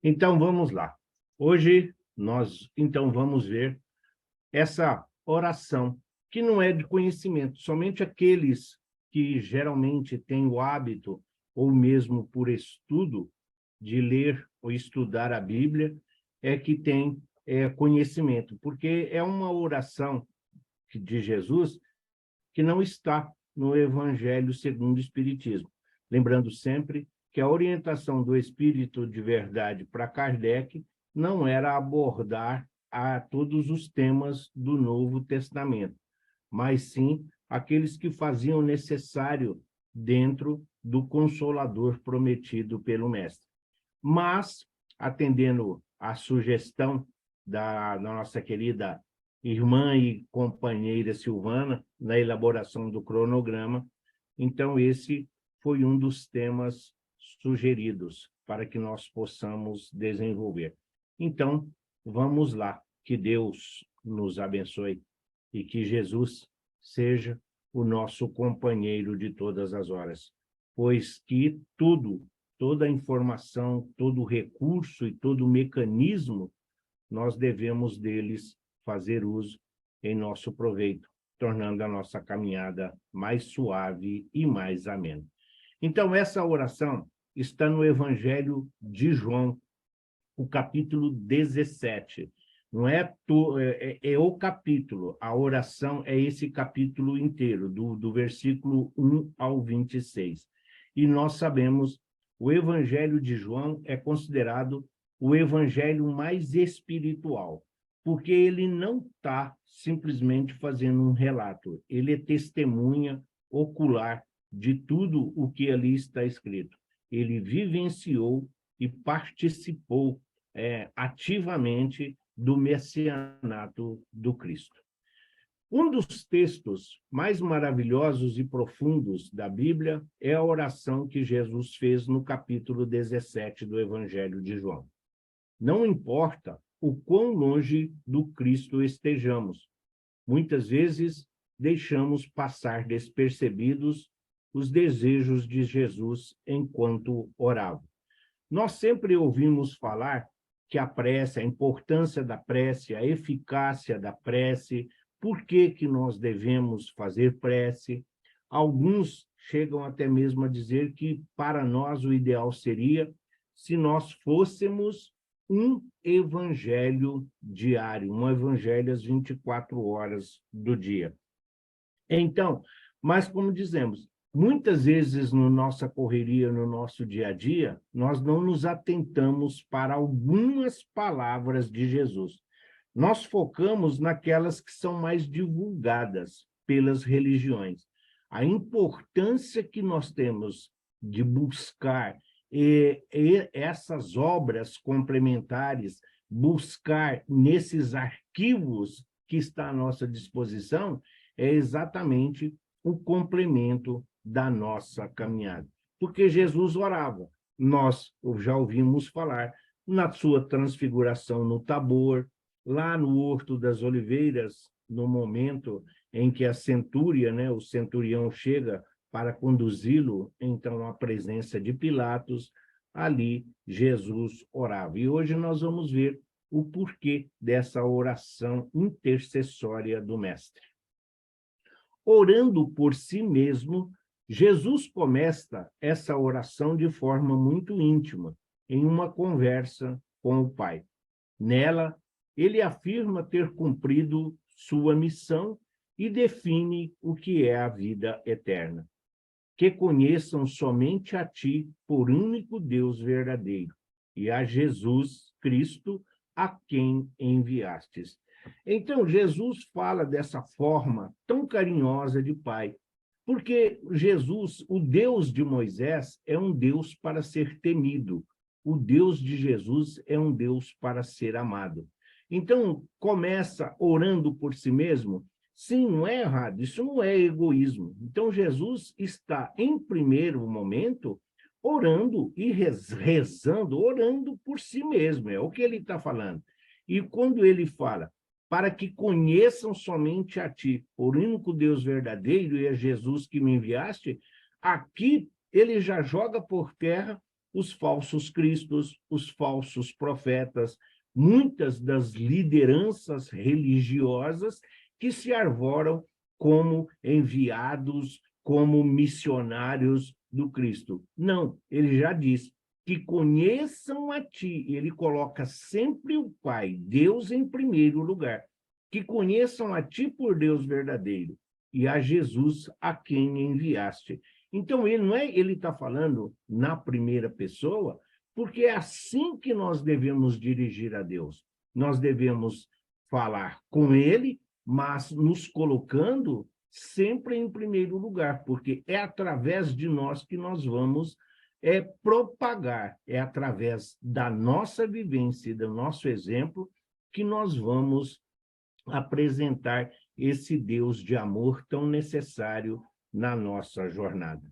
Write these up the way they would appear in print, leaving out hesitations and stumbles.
Então, vamos lá. Hoje, nós, então, vamos ver essa oração, que não é de conhecimento, somente aqueles que geralmente têm o hábito, ou mesmo por estudo, de ler ou estudar a Bíblia, é que tem conhecimento, porque é uma oração de Jesus que não está no Evangelho segundo o Espiritismo. Lembrando sempre que a orientação do Espírito de Verdade para Kardec não era abordar a todos os temas do Novo Testamento, mas sim aqueles que faziam necessário dentro do Consolador prometido pelo Mestre. Mas, atendendo à sugestão da nossa querida irmã e companheira Silvana, na elaboração do cronograma, então esse foi um dos temas sugeridos para que nós possamos desenvolver. Então, vamos lá, que Deus nos abençoe e que Jesus seja o nosso companheiro de todas as horas, pois que toda a informação, todo o recurso e todo o mecanismo, nós devemos deles fazer uso em nosso proveito, tornando a nossa caminhada mais suave e mais amena. Então, essa oração está no Evangelho de João, o capítulo 17. Não é, o capítulo, a oração é esse capítulo inteiro, do versículo 1 ao 26. E nós sabemos, o Evangelho de João é considerado o evangelho mais espiritual, porque ele não está simplesmente fazendo um relato, ele é testemunha ocular de tudo o que ali está escrito. Ele vivenciou e participou ativamente do messianato do Cristo. Um dos textos mais maravilhosos e profundos da Bíblia é a oração que Jesus fez no capítulo 17 do Evangelho de João. Não importa o quão longe do Cristo estejamos, muitas vezes deixamos passar despercebidos os desejos de Jesus enquanto orava. Nós sempre ouvimos falar que a prece, a importância da prece, a eficácia da prece, por que que nós devemos fazer prece. Alguns chegam até mesmo a dizer que para nós o ideal seria se nós fôssemos um evangelho diário, um evangelho às 24 horas do dia. Então, mas como dizemos, muitas vezes na nossa correria, no nosso dia a dia, nós não nos atentamos para algumas palavras de Jesus. Nós focamos naquelas que são mais divulgadas pelas religiões. A importância que nós temos de buscar essas obras complementares, buscar nesses arquivos que está à nossa disposição, é exatamente o complemento da nossa caminhada. Porque Jesus orava, nós já ouvimos falar na sua transfiguração no Tabor, lá no Horto das Oliveiras, no momento em que a centúria, né, o centurião chega para conduzi-lo, então, à presença de Pilatos, ali Jesus orava. E hoje nós vamos ver o porquê dessa oração intercessória do Mestre. Orando por si mesmo, Jesus começa essa oração de forma muito íntima, em uma conversa com o Pai. Nela, ele afirma ter cumprido sua missão e define o que é a vida eterna. Que conheçam somente a ti, por único Deus verdadeiro, e a Jesus Cristo, a quem enviastes. Então, Jesus fala dessa forma tão carinhosa de Pai, porque Jesus, o Deus de Moisés, é um Deus para ser temido. O Deus de Jesus é um Deus para ser amado. Então, começa orando por si mesmo. Sim, não é errado, isso não é egoísmo. Então, Jesus está, em primeiro momento, orando e rezando, orando por si mesmo, é o que ele está falando. E quando ele fala, para que conheçam somente a ti, por único Deus verdadeiro, e é Jesus que me enviaste, aqui ele já joga por terra os falsos cristos, os falsos profetas, muitas das lideranças religiosas que se arvoram como enviados, como missionários do Cristo. Não, ele já diz que conheçam a ti, ele coloca sempre o Pai, Deus em primeiro lugar, que conheçam a ti por Deus verdadeiro e a Jesus a quem enviaste. Então, ele está falando na primeira pessoa, porque é assim que nós devemos dirigir a Deus. Nós devemos falar com ele, mas nos colocando sempre em primeiro lugar, porque é através de nós que nós vamos propagar, é através da nossa vivência e do nosso exemplo que nós vamos apresentar esse Deus de amor tão necessário na nossa jornada.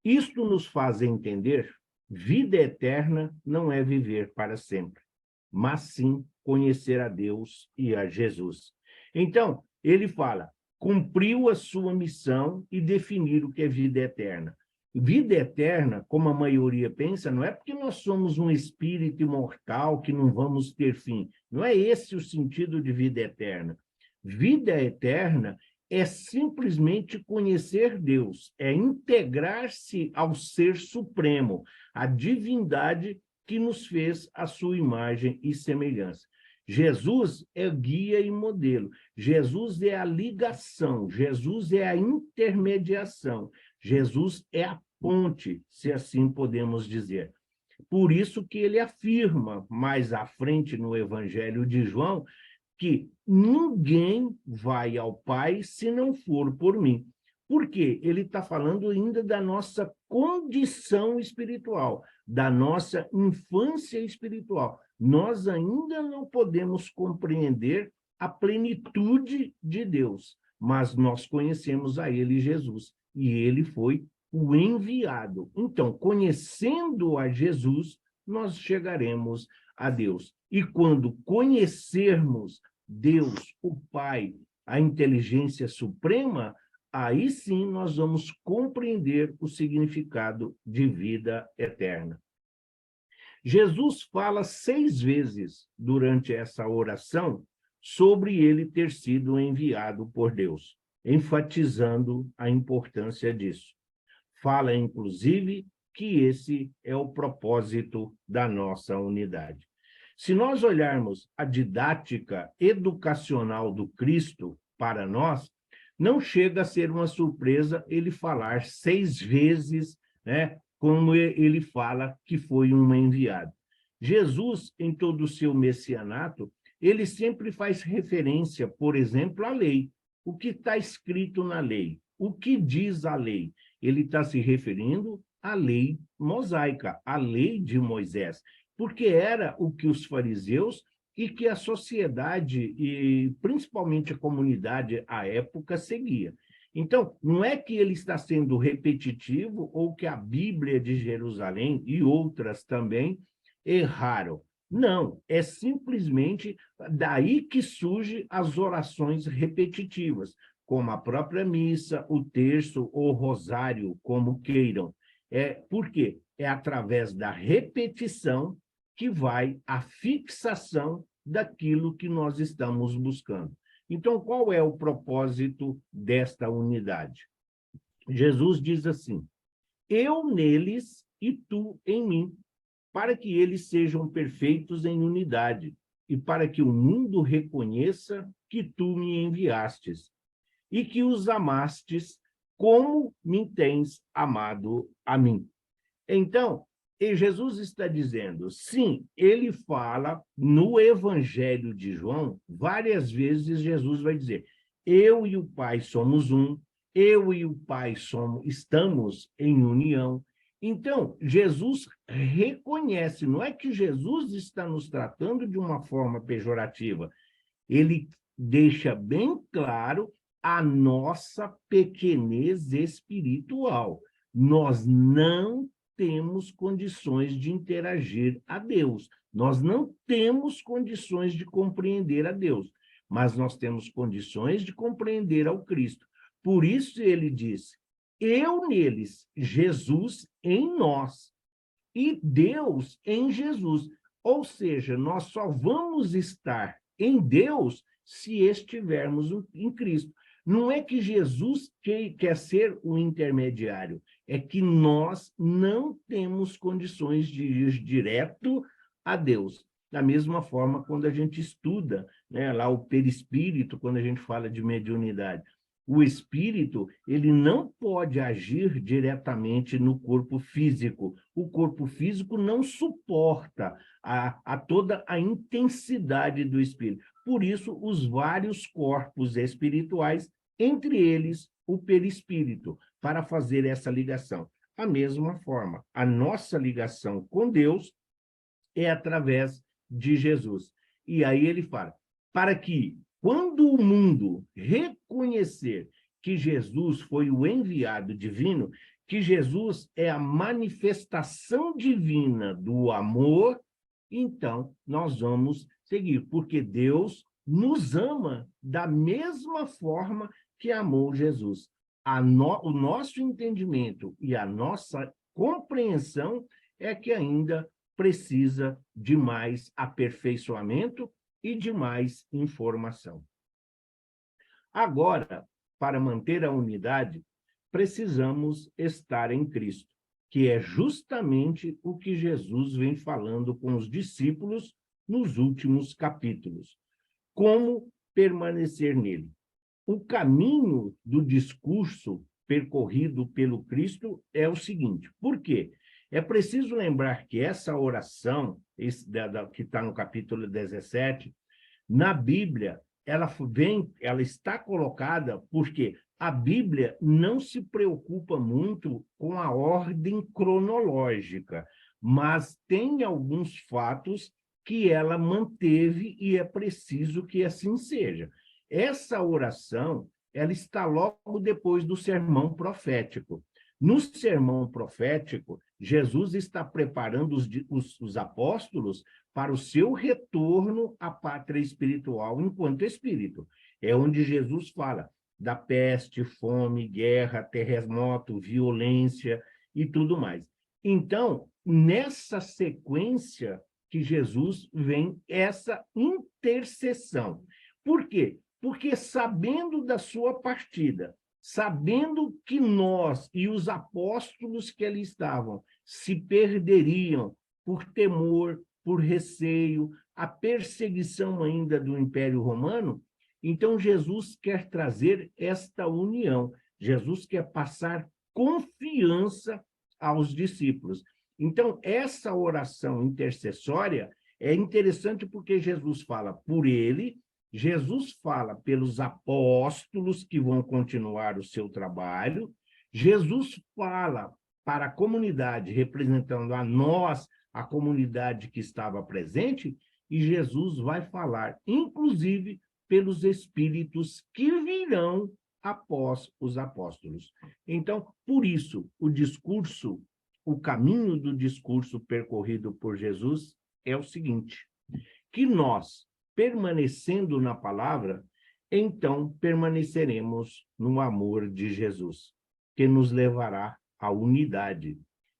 Isto nos faz entender: vida eterna não é viver para sempre, mas sim conhecer a Deus e a Jesus. Então, ele fala, cumpriu a sua missão e definir o que é vida eterna. Vida eterna, como a maioria pensa, não é porque nós somos um espírito imortal que não vamos ter fim. Não é esse o sentido de vida eterna. Vida eterna é simplesmente conhecer Deus, é integrar-se ao Ser Supremo, à divindade que nos fez a sua imagem e semelhança. Jesus é guia e modelo, Jesus é a ligação, Jesus é a intermediação, Jesus é a ponte, se assim podemos dizer. Por isso que ele afirma mais à frente no Evangelho de João que ninguém vai ao Pai se não for por mim. Por quê? Ele está falando ainda da nossa condição espiritual, da nossa infância espiritual. Nós ainda não podemos compreender a plenitude de Deus, mas nós conhecemos a ele, Jesus, e ele foi o enviado. Então, conhecendo a Jesus, nós chegaremos a Deus. E quando conhecermos Deus, o Pai, a inteligência suprema, aí sim nós vamos compreender o significado de vida eterna. Jesus fala 6 vezes durante essa oração sobre ele ter sido enviado por Deus, enfatizando a importância disso. Fala, inclusive, que esse é o propósito da nossa unidade. Se nós olharmos a didática educacional do Cristo para nós, não chega a ser uma surpresa ele falar 6 vezes, né, como ele fala que foi um enviado. Jesus, em todo o seu messianato, ele sempre faz referência, por exemplo, à lei. O que está escrito na lei? O que diz a lei? Ele está se referindo à lei mosaica, à lei de Moisés, porque era o que os fariseus e que a sociedade, e principalmente a comunidade à época, seguia. Então, não é que ele está sendo repetitivo ou que a Bíblia de Jerusalém e outras também erraram. Não, é simplesmente daí que surgem as orações repetitivas, como a própria missa, o terço ou rosário, como queiram. Por quê? É através da repetição que vai a fixação daquilo que nós estamos buscando. Então, qual é o propósito desta unidade? Jesus diz assim: eu neles e tu em mim, para que eles sejam perfeitos em unidade, e para que o mundo reconheça que tu me enviastes, e que os amastes como me tens amado a mim. Então, Jesus está dizendo, sim, ele fala no Evangelho de João, várias vezes Jesus vai dizer, eu e o Pai somos um, eu e o Pai estamos em união. Então, Jesus reconhece, não é que Jesus está nos tratando de uma forma pejorativa, ele deixa bem claro a nossa pequenez espiritual. Nós não temos condições de interagir a Deus. Nós não temos condições de compreender a Deus, mas nós temos condições de compreender ao Cristo. Por isso ele diz, eu neles, Jesus em nós. e Deus em Jesus. Ou seja, nós só vamos estar em Deus se estivermos em Cristo. Não é que Jesus quer ser o intermediário, é que nós não temos condições de ir direto a Deus. Da mesma forma, quando a gente estuda, né, lá o perispírito, quando a gente fala de mediunidade, o espírito, ele não pode agir diretamente no corpo físico. O corpo físico não suporta a toda a intensidade do espírito. Por isso, os vários corpos espirituais, entre eles o perispírito, para fazer essa ligação. Da mesma forma, a nossa ligação com Deus é através de Jesus. E aí ele fala, para que, quando o mundo reconhecer que Jesus foi o enviado divino, que Jesus é a manifestação divina do amor, então nós vamos seguir, porque Deus nos ama da mesma forma que amou Jesus. O nosso entendimento e a nossa compreensão é que ainda precisa de mais aperfeiçoamento e de mais informação. Agora, para manter a unidade, precisamos estar em Cristo, que é justamente o que Jesus vem falando com os discípulos nos últimos capítulos. Como permanecer nele? O caminho do discurso percorrido pelo Cristo é o seguinte. Por quê? É preciso lembrar que essa oração, que está no capítulo 17, na Bíblia, ela está colocada porque a Bíblia não se preocupa muito com a ordem cronológica, mas tem alguns fatos que ela manteve e é preciso que assim seja. Essa oração, ela está logo depois do sermão profético. No sermão profético, Jesus está preparando os apóstolos para o seu retorno à pátria espiritual enquanto espírito. É onde Jesus fala da peste, fome, guerra, terremoto, violência e tudo mais. Então, nessa sequência que Jesus vem essa intercessão. Por quê? Porque sabendo da sua partida, sabendo que nós e os apóstolos que ali estavam se perderiam por temor, por receio, a perseguição ainda do Império Romano, então Jesus quer trazer esta união. Jesus quer passar confiança aos discípulos. Então, essa oração intercessória é interessante porque Jesus fala por ele, Jesus fala pelos apóstolos que vão continuar o seu trabalho, Jesus fala para a comunidade, representando a nós, a comunidade que estava presente, e Jesus vai falar, inclusive, pelos espíritos que virão após os apóstolos. Então, por isso, o caminho do discurso percorrido por Jesus é o seguinte, que nós, permanecendo na palavra, então permaneceremos no amor de Jesus, que nos levará à unidade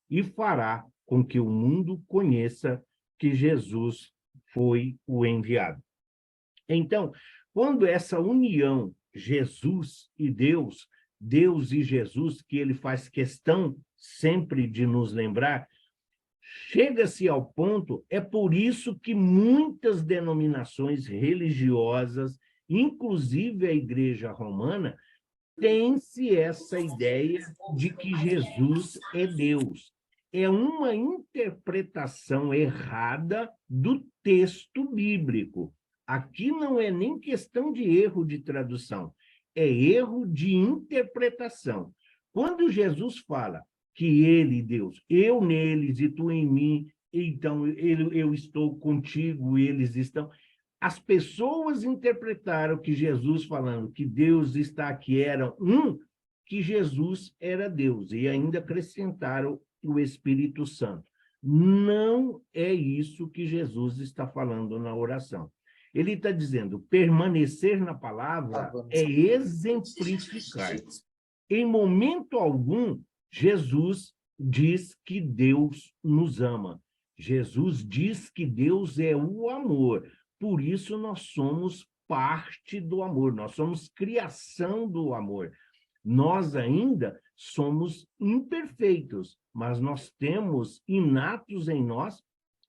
e fará com que o mundo conheça que Jesus foi o enviado. Então, quando essa união, Jesus e Deus, Deus e Jesus, que ele faz questão sempre de nos lembrar, chega-se ao ponto, é por isso que muitas denominações religiosas, inclusive a Igreja Romana, tem-se essa ideia de que Jesus é Deus. É uma interpretação errada do texto bíblico. Aqui não é nem questão de erro de tradução, é erro de interpretação. Quando Jesus fala que ele, Deus, eu neles e tu em mim, então eu estou contigo e eles estão... As pessoas interpretaram que Jesus falando que Deus está aqui era que Jesus era Deus, e ainda acrescentaram o Espírito Santo. Não é isso que Jesus está falando na oração. Ele está dizendo, permanecer na palavra é exemplificar. Em momento algum, Jesus diz que Deus nos ama. Jesus diz que Deus é o amor. Por isso nós somos parte do amor, nós somos criação do amor. Nós ainda somos imperfeitos, mas nós temos inatos em nós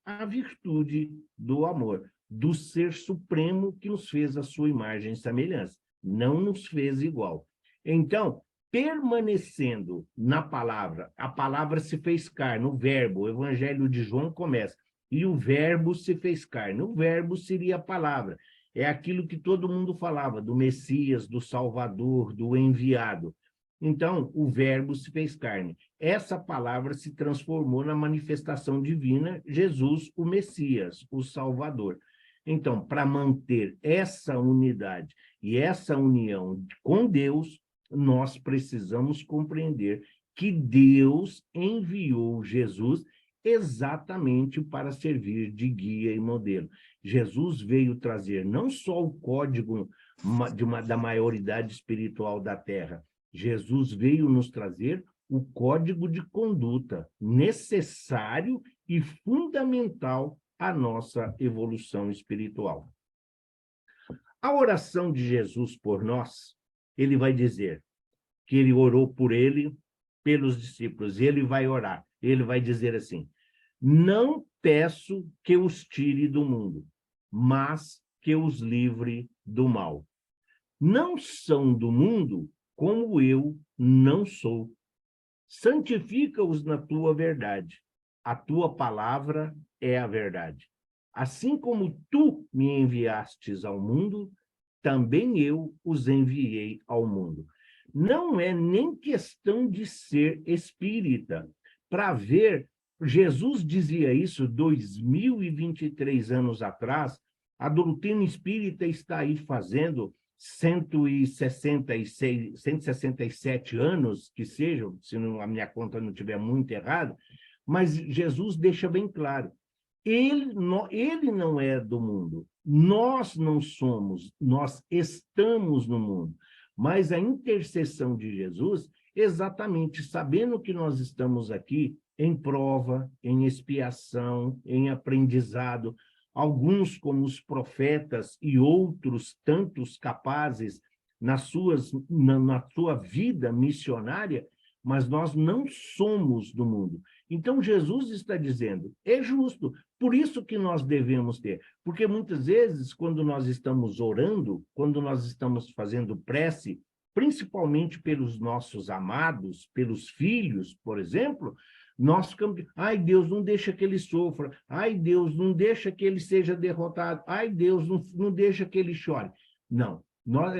a virtude do amor, do ser supremo que nos fez a sua imagem e semelhança, não nos fez igual. Então, permanecendo na palavra, a palavra se fez carne, o verbo, o Evangelho de João começa, e o verbo se fez carne. O verbo seria a palavra, é aquilo que todo mundo falava, do Messias, do Salvador, do enviado. Então, o verbo se fez carne. Essa palavra se transformou na manifestação divina, Jesus, o Messias, o Salvador. Então, para manter essa unidade e essa união com Deus, nós precisamos compreender que Deus enviou Jesus exatamente para servir de guia e modelo. Jesus veio trazer não só o código da maioridade espiritual da Terra, Jesus veio nos trazer o código de conduta necessário e fundamental à nossa evolução espiritual. A oração de Jesus por nós, ele vai dizer que ele orou por ele, pelos discípulos, e ele vai orar, ele vai dizer assim: não peço que os tire do mundo, mas que os livre do mal. Não são do mundo, como eu não sou. Santifica-os na tua verdade. A tua palavra é a verdade. Assim como tu me enviastes ao mundo, também eu os enviei ao mundo. Não é nem questão de ser espírita. Para ver, Jesus dizia isso 2023 anos atrás, a doutrina espírita está aí fazendo 166, 167 anos, que sejam, se não, a minha conta não estiver muito errada, mas Jesus deixa bem claro, ele não é do mundo, nós não somos, nós estamos no mundo, mas a intercessão de Jesus, exatamente sabendo que nós estamos aqui em prova, em expiação, em aprendizado, alguns como os profetas e outros tantos capazes na sua vida missionária, mas nós não somos do mundo. Então, Jesus está dizendo, é justo, por isso que nós devemos ter, porque muitas vezes, quando nós estamos orando, quando nós estamos fazendo prece, principalmente pelos nossos amados, pelos filhos, por exemplo, nós ficamos, ai Deus, não deixa que ele sofra, ai Deus, não deixa que ele seja derrotado, ai Deus, não deixa que ele chore. Não,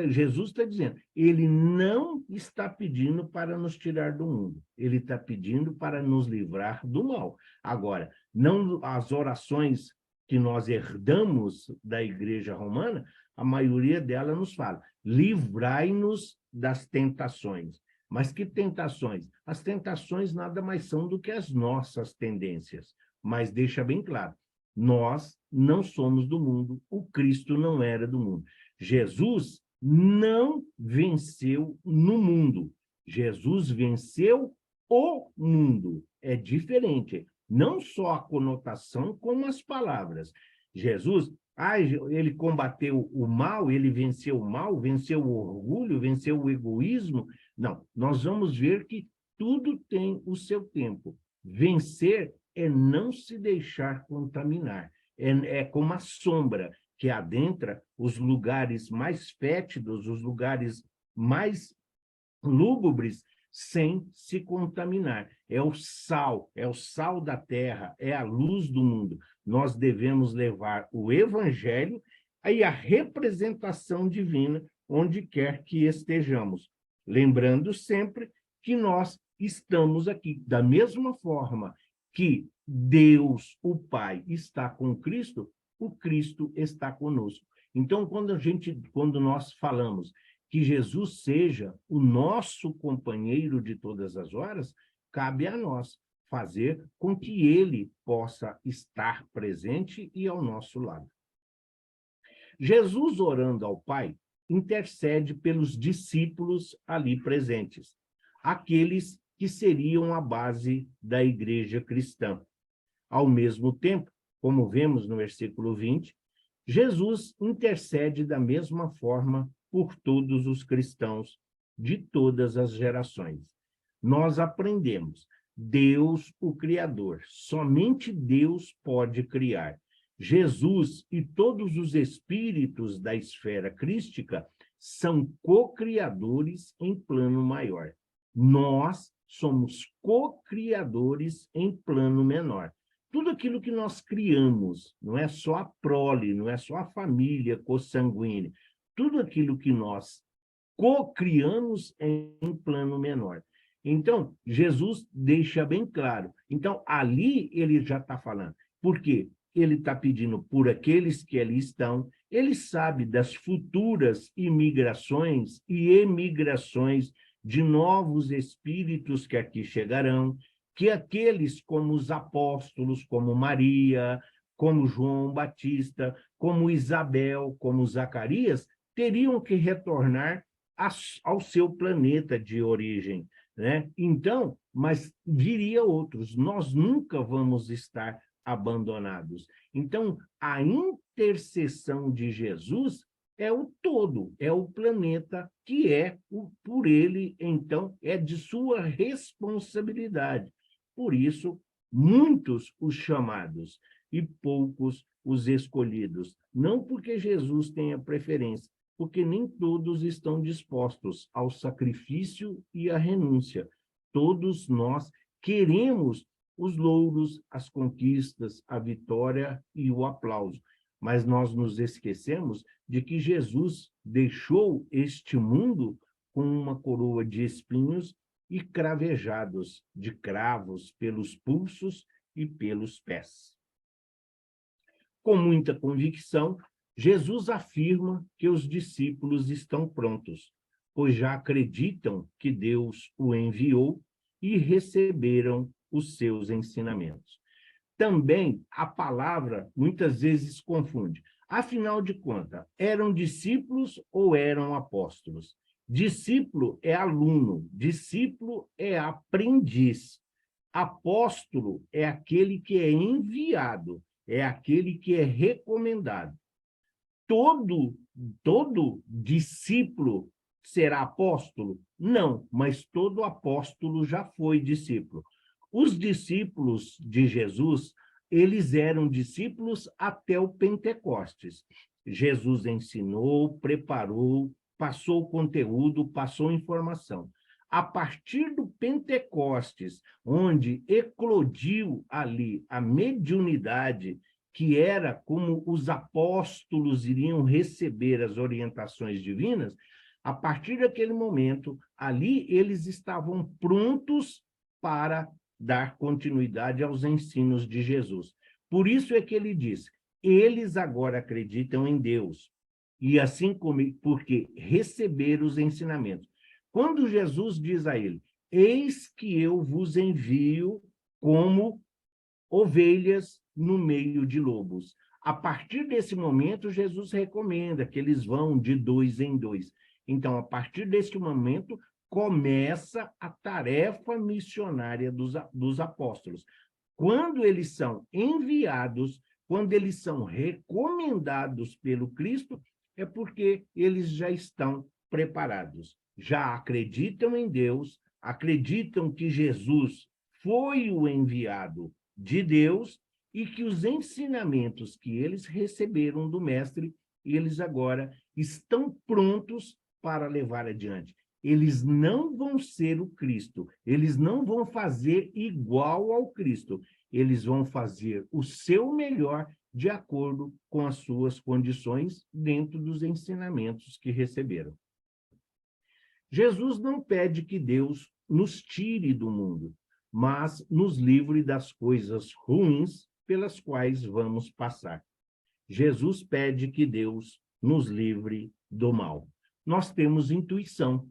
Jesus está dizendo, ele não está pedindo para nos tirar do mundo, ele está pedindo para nos livrar do mal. Agora, não as orações que nós herdamos da Igreja Romana, a maioria delas nos fala, livrai-nos das tentações. Mas que tentações? As tentações nada mais são do que as nossas tendências. Mas deixa bem claro, nós não somos do mundo, o Cristo não era do mundo. Jesus não venceu no mundo. Jesus venceu o mundo. É diferente. Não só a conotação, como as palavras. Jesus, ele combateu o mal, ele venceu o mal, venceu o orgulho, venceu o egoísmo. Não, nós vamos ver que tudo tem o seu tempo. Vencer é não se deixar contaminar. É como a sombra que adentra os lugares mais fétidos, os lugares mais lúgubres, sem se contaminar. É o sal da terra, é a luz do mundo. Nós devemos levar o evangelho e a representação divina onde quer que estejamos. Lembrando sempre que nós estamos aqui. Da mesma forma que Deus, o Pai, está com Cristo, o Cristo está conosco. Então, quando nós falamos que Jesus seja o nosso companheiro de todas as horas, cabe a nós fazer com que ele possa estar presente e ao nosso lado. Jesus, orando ao Pai, intercede pelos discípulos ali presentes, aqueles que seriam a base da igreja cristã. Ao mesmo tempo, como vemos no versículo 20, Jesus intercede da mesma forma por todos os cristãos de todas as gerações. Nós aprendemos, Deus, o Criador, somente Deus pode criar. Jesus e todos os espíritos da esfera crística são co-criadores em plano maior. Nós somos co-criadores em plano menor. Tudo aquilo que nós criamos, não é só a prole, não é só a família consanguínea, tudo aquilo que nós co-criamos em plano menor. Então, Jesus deixa bem claro. Então, ali ele já está falando. Por quê? Ele está pedindo por aqueles que ali estão, ele sabe das futuras imigrações e emigrações de novos espíritos que aqui chegarão, que aqueles como os apóstolos, como Maria, como João Batista, como Isabel, como Zacarias, teriam que retornar ao seu planeta de origem, né? Então, mas viria outros, nós nunca vamos estar abandonados. Então, a intercessão de Jesus é o todo, é o planeta que por ele, então, é de sua responsabilidade. Por isso, muitos os chamados e poucos os escolhidos. Não porque Jesus tenha preferência, porque nem todos estão dispostos ao sacrifício e à renúncia. Todos nós queremos os louros, as conquistas, a vitória e o aplauso. Mas nós nos esquecemos de que Jesus deixou este mundo com uma coroa de espinhos e cravejados de cravos pelos pulsos e pelos pés. Com muita convicção, Jesus afirma que os discípulos estão prontos, pois já acreditam que Deus o enviou e receberam os seus ensinamentos. Também a palavra muitas vezes confunde. Afinal de contas, eram discípulos ou eram apóstolos? Discípulo é aluno, discípulo é aprendiz. Apóstolo é aquele que é enviado, é aquele que é recomendado. Todo discípulo será apóstolo? Não, mas todo apóstolo já foi discípulo. Os discípulos de Jesus, eles eram discípulos até o Pentecostes. Jesus ensinou, preparou, passou conteúdo, passou informação. A partir do Pentecostes, onde eclodiu ali a mediunidade, que era como os apóstolos iriam receber as orientações divinas, a partir daquele momento, ali eles estavam prontos para dar continuidade aos ensinos de Jesus. Por isso é que ele diz, eles agora acreditam em Deus, e assim como, porque receberam os ensinamentos. Quando Jesus diz a ele, eis que eu vos envio como ovelhas no meio de lobos. A partir desse momento, Jesus recomenda que eles vão de 2 em 2. Então, a partir desse momento, começa a tarefa missionária dos apóstolos. Quando eles são enviados, quando eles são recomendados pelo Cristo, é porque eles já estão preparados. Já acreditam em Deus, acreditam que Jesus foi o enviado de Deus e que os ensinamentos que eles receberam do Mestre, eles agora estão prontos para levar adiante. Eles não vão ser o Cristo, eles não vão fazer igual ao Cristo, eles vão fazer o seu melhor de acordo com as suas condições dentro dos ensinamentos que receberam. Jesus não pede que Deus nos tire do mundo, mas nos livre das coisas ruins pelas quais vamos passar. Jesus pede que Deus nos livre do mal. Nós temos intuição,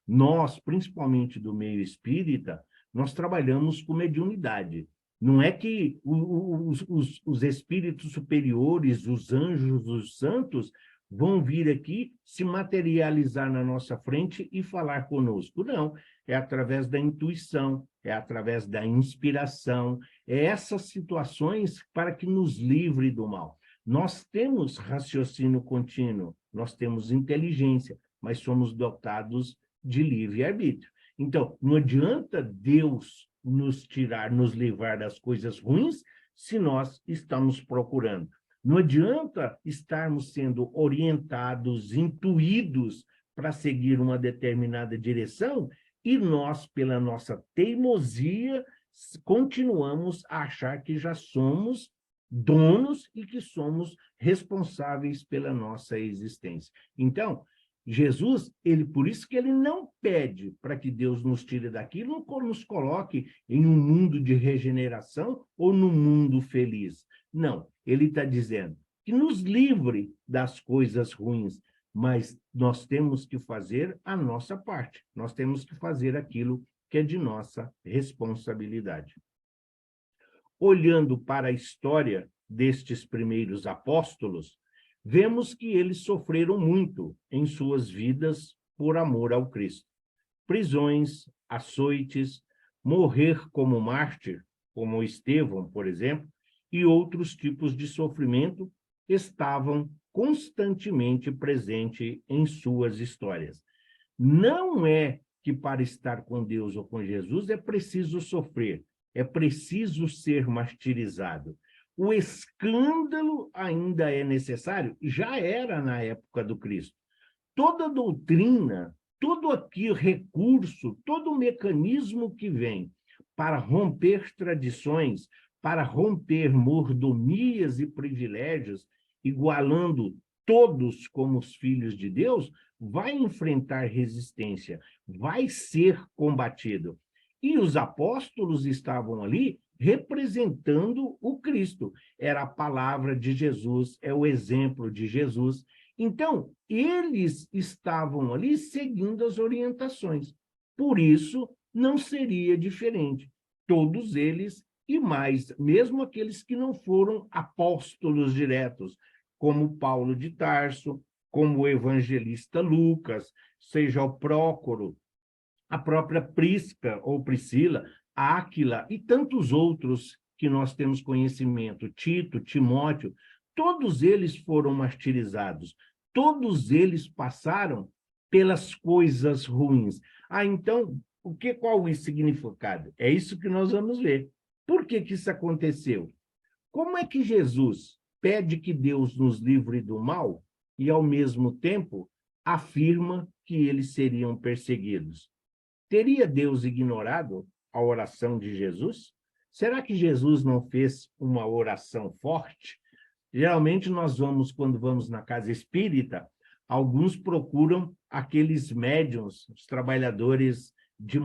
nós, principalmente do meio espírita, nós trabalhamos com mediunidade. Não é que os espíritos superiores, os anjos, os santos, vão vir aqui se materializar na nossa frente e falar conosco. Não, é através da intuição, é através da inspiração, é essas situações para que nos livre do mal. Nós temos raciocínio contínuo, nós temos inteligência, mas somos dotados de livre-arbítrio. Então, não adianta Deus nos tirar, nos livrar das coisas ruins, se nós estamos procurando. Não adianta estarmos sendo orientados, intuídos para seguir uma determinada direção e nós, pela nossa teimosia, continuamos a achar que já somos donos e que somos responsáveis pela nossa existência. Então, Jesus, por isso que ele não pede para que Deus nos tire daquilo, nos coloque em um mundo de regeneração ou num mundo feliz. Não, ele está dizendo que nos livre das coisas ruins, mas nós temos que fazer a nossa parte, nós temos que fazer aquilo que é de nossa responsabilidade. Olhando para a história destes primeiros apóstolos, vemos que eles sofreram muito em suas vidas por amor ao Cristo. Prisões, açoites, morrer como mártir, como Estevão, por exemplo, e outros tipos de sofrimento estavam constantemente presentes em suas histórias. Não é que para estar com Deus ou com Jesus é preciso sofrer, é preciso ser martirizado. O escândalo ainda é necessário, já era na época do Cristo. Toda doutrina, todo aqui recurso, todo mecanismo que vem para romper tradições, para romper mordomias e privilégios, igualando todos como os filhos de Deus, vai enfrentar resistência, vai ser combatido. E os apóstolos estavam ali representando o Cristo. Era a palavra de Jesus, é o exemplo de Jesus. Então, eles estavam ali seguindo as orientações. Por isso, não seria diferente. Todos eles e mais, mesmo aqueles que não foram apóstolos diretos, como Paulo de Tarso, como o evangelista Lucas, seja o Prócoro, a própria Prisca ou Priscila, Áquila e tantos outros que nós temos conhecimento, Tito, Timóteo, todos eles foram martirizados, todos eles passaram pelas coisas ruins. Então, qual o significado? É isso que nós vamos ver. Por que isso aconteceu? Como é que Jesus pede que Deus nos livre do mal e, ao mesmo tempo, afirma que eles seriam perseguidos? Teria Deus ignorado a oração de Jesus? Será que Jesus não fez uma oração forte? Geralmente nós vamos, quando vamos na casa espírita, alguns procuram aqueles médiuns, os trabalhadores de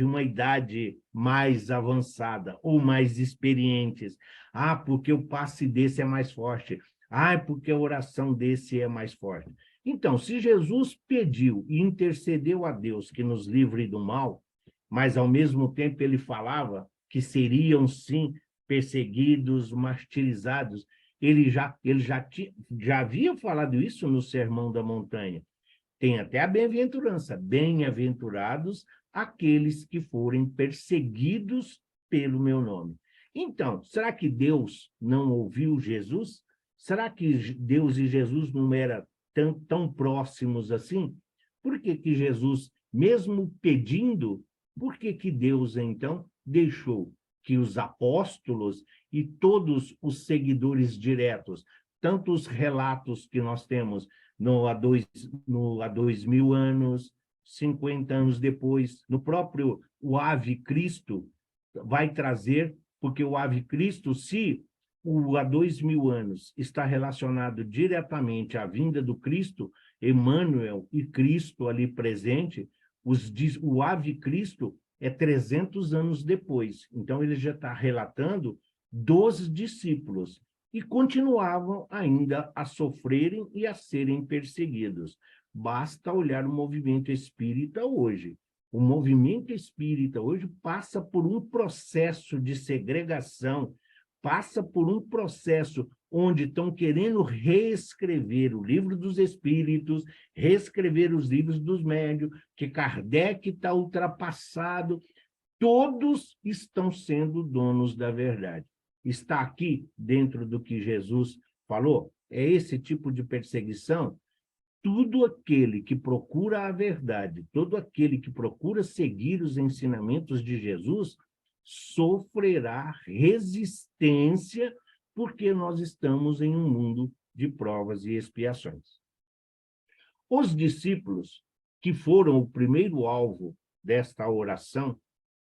uma idade mais avançada ou mais experientes. Ah, porque o passe desse é mais forte. Ah, porque a oração desse é mais forte. Então, se Jesus pediu e intercedeu a Deus que nos livre do mal, mas ao mesmo tempo ele falava que seriam sim perseguidos, martirizados, já havia falado isso no Sermão da Montanha. Tem até a bem-aventurança, bem-aventurados aqueles que forem perseguidos pelo meu nome. Então, será que Deus não ouviu Jesus? Será que Deus e Jesus não eram tão próximos assim? Por que que Jesus, mesmo pedindo, por que que Deus, então, deixou que os apóstolos e todos os seguidores diretos, tanto os relatos que nós temos há 2000 anos, 50 anos depois, no próprio o Ave Cristo, vai trazer, porque o Ave Cristo, se há 2000 anos está relacionado diretamente à vinda do Cristo, Emmanuel e Cristo ali presente, o Ave Cristo é 300 anos depois. Então, ele já está relatando dos discípulos e continuavam ainda a sofrerem e a serem perseguidos. Basta olhar o movimento espírita hoje. O movimento espírita hoje passa por um processo de segregação, passa por um processo onde estão querendo reescrever o livro dos Espíritos, reescrever os livros dos médiuns, que Kardec está ultrapassado. Todos estão sendo donos da verdade. Está aqui dentro do que Jesus falou? É esse tipo de perseguição? Todo aquele que procura a verdade, todo aquele que procura seguir os ensinamentos de Jesus, sofrerá resistência, porque nós estamos em um mundo de provas e expiações. Os discípulos, que foram o primeiro alvo desta oração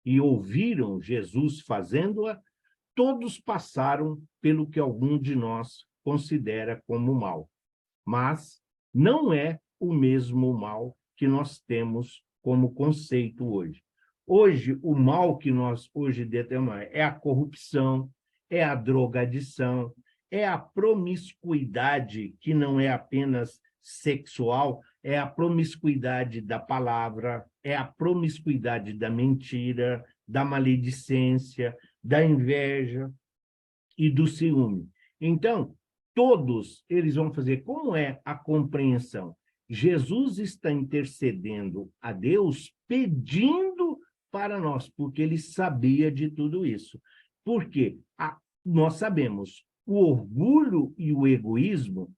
e ouviram Jesus fazendo-a, todos passaram pelo que algum de nós considera como mal. Mas não é o mesmo mal que nós temos como conceito hoje. Hoje, o mal que nós hoje determinamos é a corrupção, é a drogadição, é a promiscuidade, que não é apenas sexual, é a promiscuidade da palavra, é a promiscuidade da mentira, da maledicência, da inveja e do ciúme. Então, todos eles vão fazer. Como é a compreensão? Jesus está intercedendo a Deus, pedindo para nós, porque ele sabia de tudo isso. Porque nós sabemos, o orgulho e o egoísmo,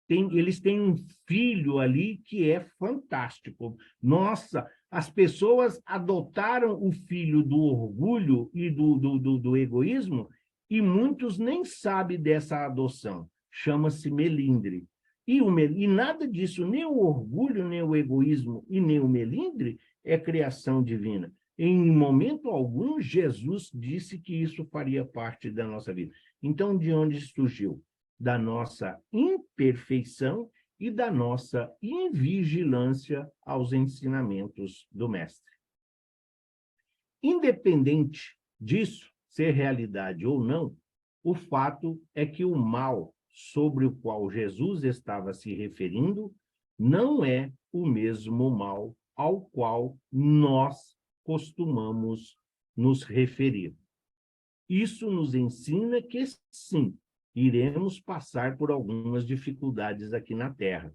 eles têm um filho ali que é fantástico. Nossa, as pessoas adotaram o filho do orgulho e do egoísmo, e muitos nem sabem dessa adoção. Chama-se melindre. E nada disso, nem o orgulho, nem o egoísmo e nem o melindre, é criação divina. Em momento algum, Jesus disse que isso faria parte da nossa vida. Então, de onde surgiu? Da nossa imperfeição e da nossa invigilância aos ensinamentos do Mestre. Independente disso, ser realidade ou não, o fato é que o mal sobre o qual Jesus estava se referindo não é o mesmo mal ao qual nós costumamos nos referir. Isso nos ensina que, sim, iremos passar por algumas dificuldades aqui na Terra.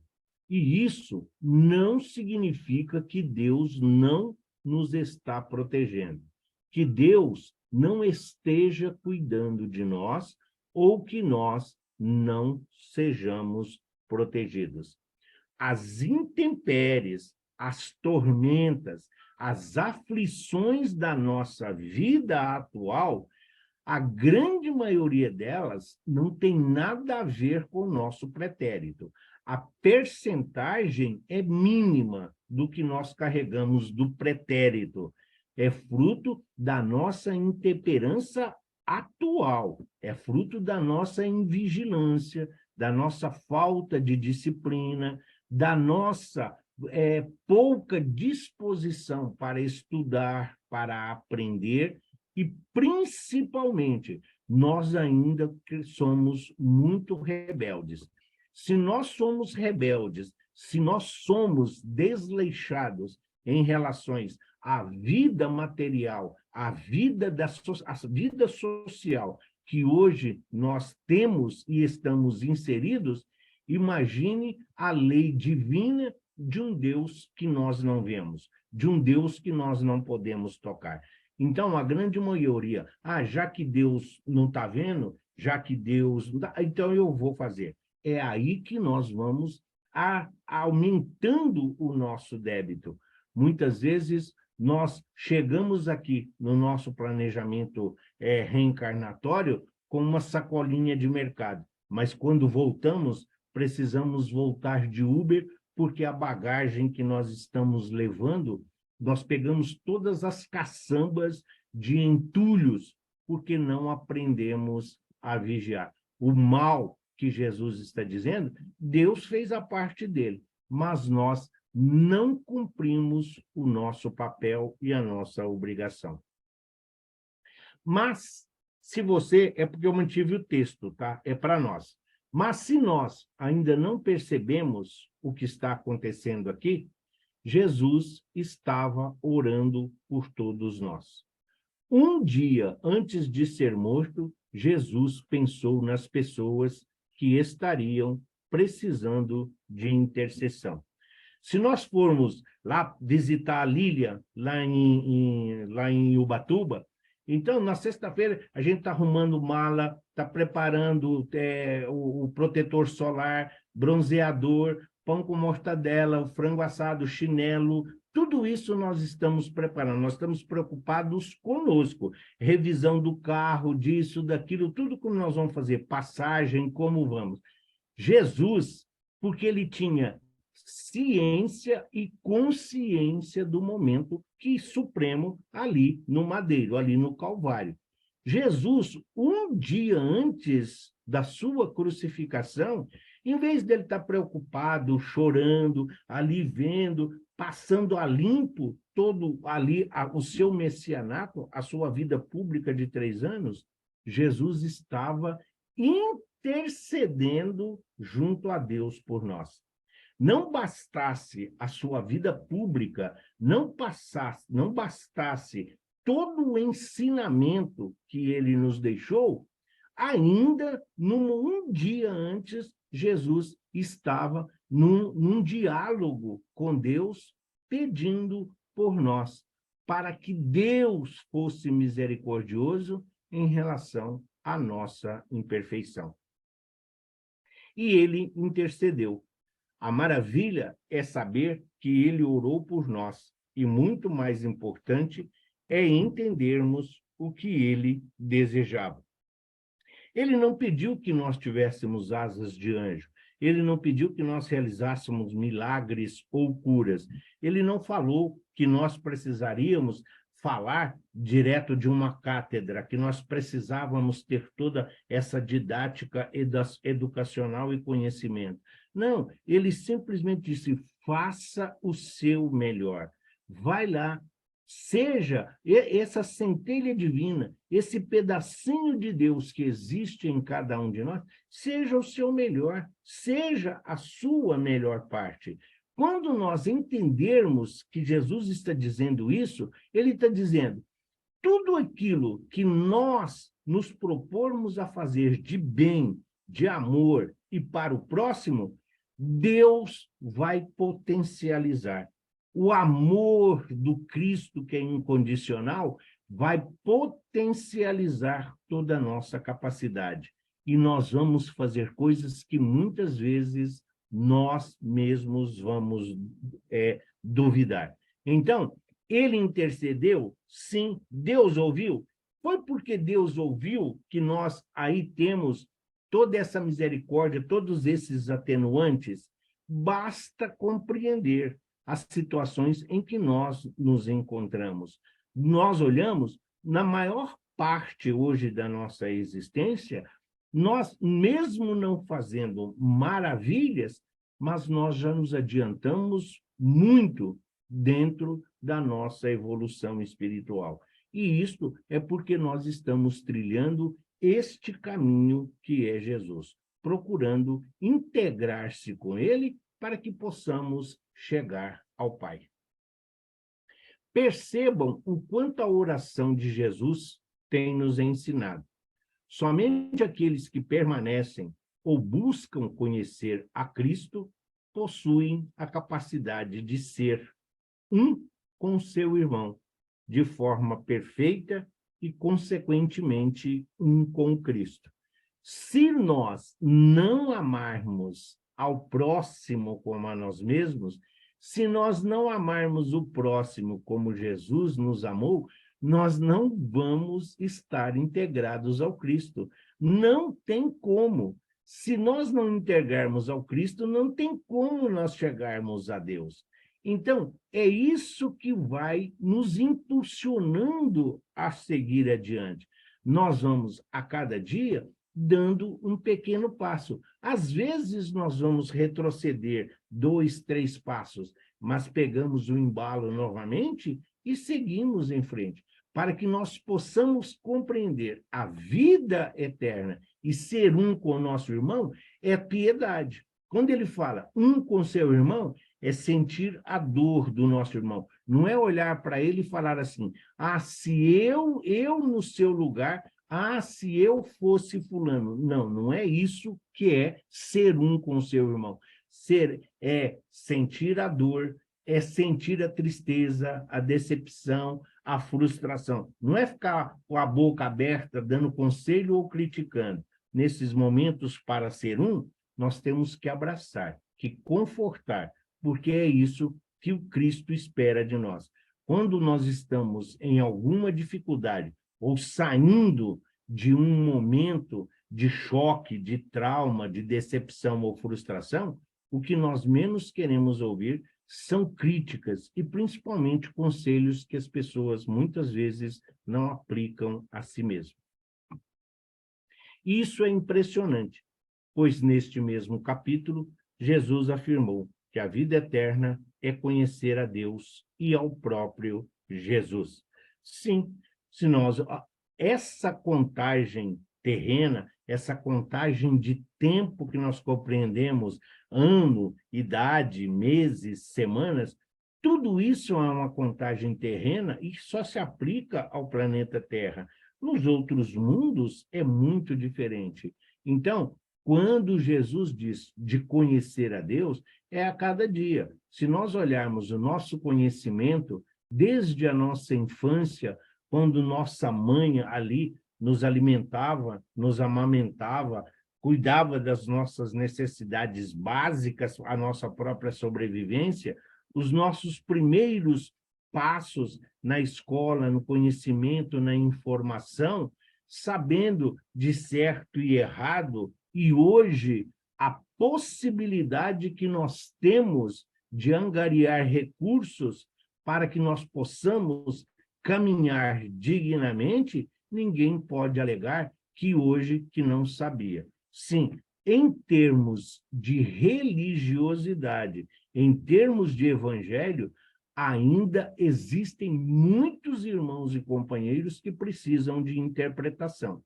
E isso não significa que Deus não nos está protegendo, que Deus não esteja cuidando de nós ou que nós não sejamos protegidos. As intempéries, as tormentas, as aflições da nossa vida atual, a grande maioria delas não tem nada a ver com o nosso pretérito. A percentagem é mínima do que nós carregamos do pretérito. É fruto da nossa intemperança atual, é fruto da nossa invigilância, da nossa falta de disciplina, da nossa pouca disposição para estudar, para aprender, e, principalmente, nós ainda somos muito rebeldes. Se nós somos rebeldes, se nós somos desleixados em relações à vida material, à vida social que hoje nós temos e estamos inseridos, imagine a lei divina de um Deus que nós não vemos, de um Deus que nós não podemos tocar. Então, a grande maioria, já que Deus não está vendo, já que Deus não tá, então eu vou fazer. É aí que nós vamos aumentando o nosso débito. Muitas vezes, nós chegamos aqui no nosso planejamento reencarnatório com uma sacolinha de mercado, mas quando voltamos, precisamos voltar de Uber, porque a bagagem que nós estamos levando, nós pegamos todas as caçambas de entulhos, porque não aprendemos a vigiar. O mal que Jesus está dizendo, Deus fez a parte dele, mas nós não cumprimos o nosso papel e a nossa obrigação. Mas, se você... É porque eu mantive o texto, tá? É para nós. Mas se nós ainda não percebemos o que está acontecendo aqui, Jesus estava orando por todos nós. Um dia antes de ser morto, Jesus pensou nas pessoas que estariam precisando de intercessão. Se nós formos lá visitar a Lília, lá em Ubatuba, então, na sexta-feira, a gente está arrumando mala, está preparando o protetor solar, bronzeador, pão com mortadela, o frango assado, chinelo, tudo isso nós estamos preparando, nós estamos preocupados conosco, revisão do carro, disso, daquilo, tudo que nós vamos fazer, passagem, como vamos. Jesus, porque ele tinha ciência e consciência do momento que supremo ali no madeiro, ali no Calvário. Jesus, um dia antes da sua crucificação, em vez dele estar preocupado, chorando, ali vendo, passando a limpo todo ali o seu messianato, a sua vida pública de 3 anos, Jesus estava intercedendo junto a Deus por nós. Não bastasse a sua vida pública, não bastasse todo o ensinamento que ele nos deixou, ainda um dia antes, Jesus estava num diálogo com Deus, pedindo por nós, para que Deus fosse misericordioso em relação à nossa imperfeição. E ele intercedeu. A maravilha é saber que ele orou por nós, e muito mais importante é entendermos o que ele desejava. Ele não pediu que nós tivéssemos asas de anjo, ele não pediu que nós realizássemos milagres ou curas, ele não falou que nós precisaríamos falar direto de uma cátedra, que nós precisávamos ter toda essa didática educacional e conhecimento. Não, ele simplesmente disse, faça o seu melhor. Vai lá, seja essa centelha divina, esse pedacinho de Deus que existe em cada um de nós, seja o seu melhor, seja a sua melhor parte. Quando nós entendermos que Jesus está dizendo isso, ele está dizendo, tudo aquilo que nós nos propormos a fazer de bem, de amor e para o próximo, Deus vai potencializar. O amor do Cristo, que é incondicional, vai potencializar toda a nossa capacidade. E nós vamos fazer coisas que muitas vezes nós mesmos vamos duvidar. Então, ele intercedeu? Sim. Deus ouviu? Foi porque Deus ouviu que nós aí temos toda essa misericórdia, todos esses atenuantes? Basta compreender as situações em que nós nos encontramos. Nós olhamos, na maior parte hoje da nossa existência, nós, mesmo não fazendo maravilhas, mas nós já nos adiantamos muito dentro da nossa evolução espiritual. E isto é porque nós estamos trilhando este caminho que é Jesus, procurando integrar-se com ele para que possamos chegar ao Pai. Percebam o quanto a oração de Jesus tem nos ensinado. Somente aqueles que permanecem ou buscam conhecer a Cristo possuem a capacidade de ser um com seu irmão, de forma perfeita e, consequentemente, um com Cristo. Se nós não amarmos ao próximo como a nós mesmos, se nós não amarmos o próximo como Jesus nos amou, nós não vamos estar integrados ao Cristo. Não tem como. Se nós não integrarmos ao Cristo, não tem como nós chegarmos a Deus. Então, é isso que vai nos impulsionando a seguir adiante. Nós vamos, a cada dia, dando um pequeno passo. Às vezes, nós vamos retroceder 2, 3 passos, mas pegamos o embalo novamente e seguimos em frente, para que nós possamos compreender a vida eterna e ser um com o nosso irmão, é piedade. Quando ele fala um com seu irmão, é sentir a dor do nosso irmão. Não é olhar para ele e falar assim, se eu no seu lugar Ah, se eu fosse fulano. Não, não é isso que é ser um com o seu irmão. Ser é sentir a dor, é sentir a tristeza, a decepção, a frustração. Não é ficar com a boca aberta, dando conselho ou criticando. Nesses momentos, para ser um, nós temos que abraçar, que confortar, porque é isso que o Cristo espera de nós. Quando nós estamos em alguma dificuldade ou saindo de um momento de choque, de trauma, de decepção ou frustração, o que nós menos queremos ouvir são críticas e, principalmente, conselhos que as pessoas, muitas vezes, não aplicam a si mesmas. Isso é impressionante, pois, neste mesmo capítulo, Jesus afirmou que a vida eterna é conhecer a Deus e ao próprio Jesus. Sim, se nós... Essa contagem terrena, essa contagem de tempo que nós compreendemos, ano, idade, meses, semanas, tudo isso é uma contagem terrena e só se aplica ao planeta Terra. Nos outros mundos é muito diferente. Então, quando Jesus diz de conhecer a Deus, é a cada dia. Se nós olharmos o nosso conhecimento, desde a nossa infância, quando nossa mãe ali nos alimentava, nos amamentava, cuidava das nossas necessidades básicas, a nossa própria sobrevivência, os nossos primeiros passos na escola, no conhecimento, na informação, sabendo de certo e errado, e hoje a possibilidade que nós temos de angariar recursos para que nós possamos caminhar dignamente, ninguém pode alegar que hoje que não sabia. Sim, em termos de religiosidade, em termos de evangelho, ainda existem muitos irmãos e companheiros que precisam de interpretação.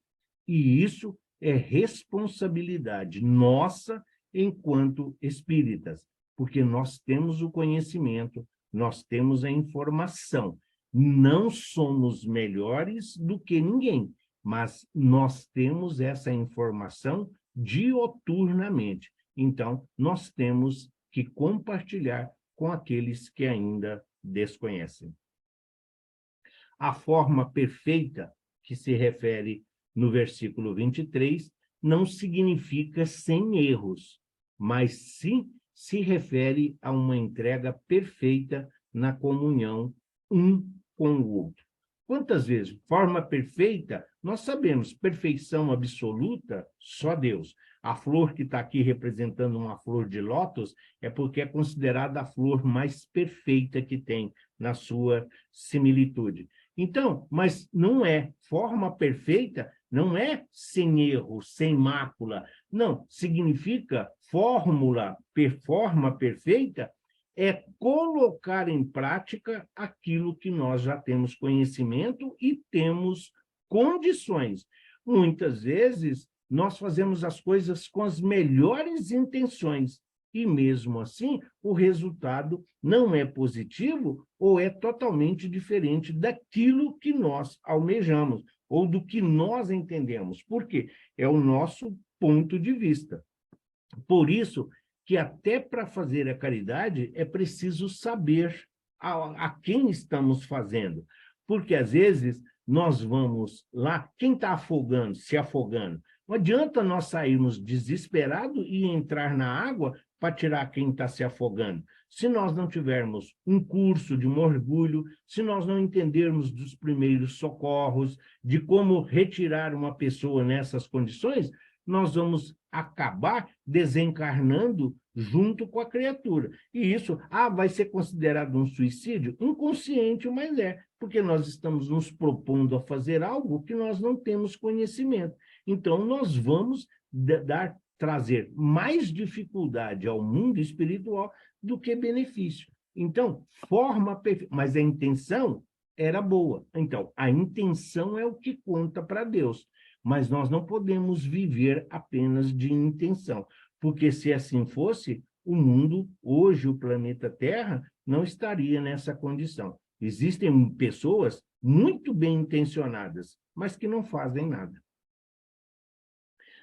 E isso é responsabilidade nossa enquanto espíritas, porque nós temos o conhecimento, nós temos a informação. Não somos melhores do que ninguém, mas nós temos essa informação dioturnamente. Então, nós temos que compartilhar com aqueles que ainda desconhecem. A forma perfeita, que se refere no versículo 23, não significa sem erros, mas sim se refere a uma entrega perfeita na comunhão um com o outro. Quantas vezes? Forma perfeita, nós sabemos, perfeição absoluta, só Deus. A flor que está aqui representando uma flor de lótus é porque é considerada a flor mais perfeita que tem na sua similitude. Então, mas não é forma perfeita, não é sem erro, sem mácula. Não, significa forma perfeita é colocar em prática aquilo que nós já temos conhecimento e temos condições. Muitas vezes, nós fazemos as coisas com as melhores intenções, e mesmo assim, o resultado não é positivo ou é totalmente diferente daquilo que nós almejamos, ou do que nós entendemos. Por quê? É o nosso ponto de vista. Por isso que até para fazer a caridade é preciso saber a quem estamos fazendo. Porque, às vezes, nós vamos lá, quem está afogando, se afogando? Não adianta nós sairmos desesperados e entrar na água para tirar quem está se afogando. Se nós não tivermos um curso de mergulho, se nós não entendermos dos primeiros socorros, de como retirar uma pessoa nessas condições, nós vamos acabar desencarnando junto com a criatura. E isso, vai ser considerado um suicídio? Inconsciente, mas é, porque nós estamos nos propondo a fazer algo que nós não temos conhecimento. Então, nós vamos trazer mais dificuldade ao mundo espiritual do que benefício. Então, forma perfeita, mas a intenção era boa. Então, a intenção é o que conta para Deus. Mas nós não podemos viver apenas de intenção, porque se assim fosse, o mundo, hoje o planeta Terra, não estaria nessa condição. Existem pessoas muito bem intencionadas, mas que não fazem nada.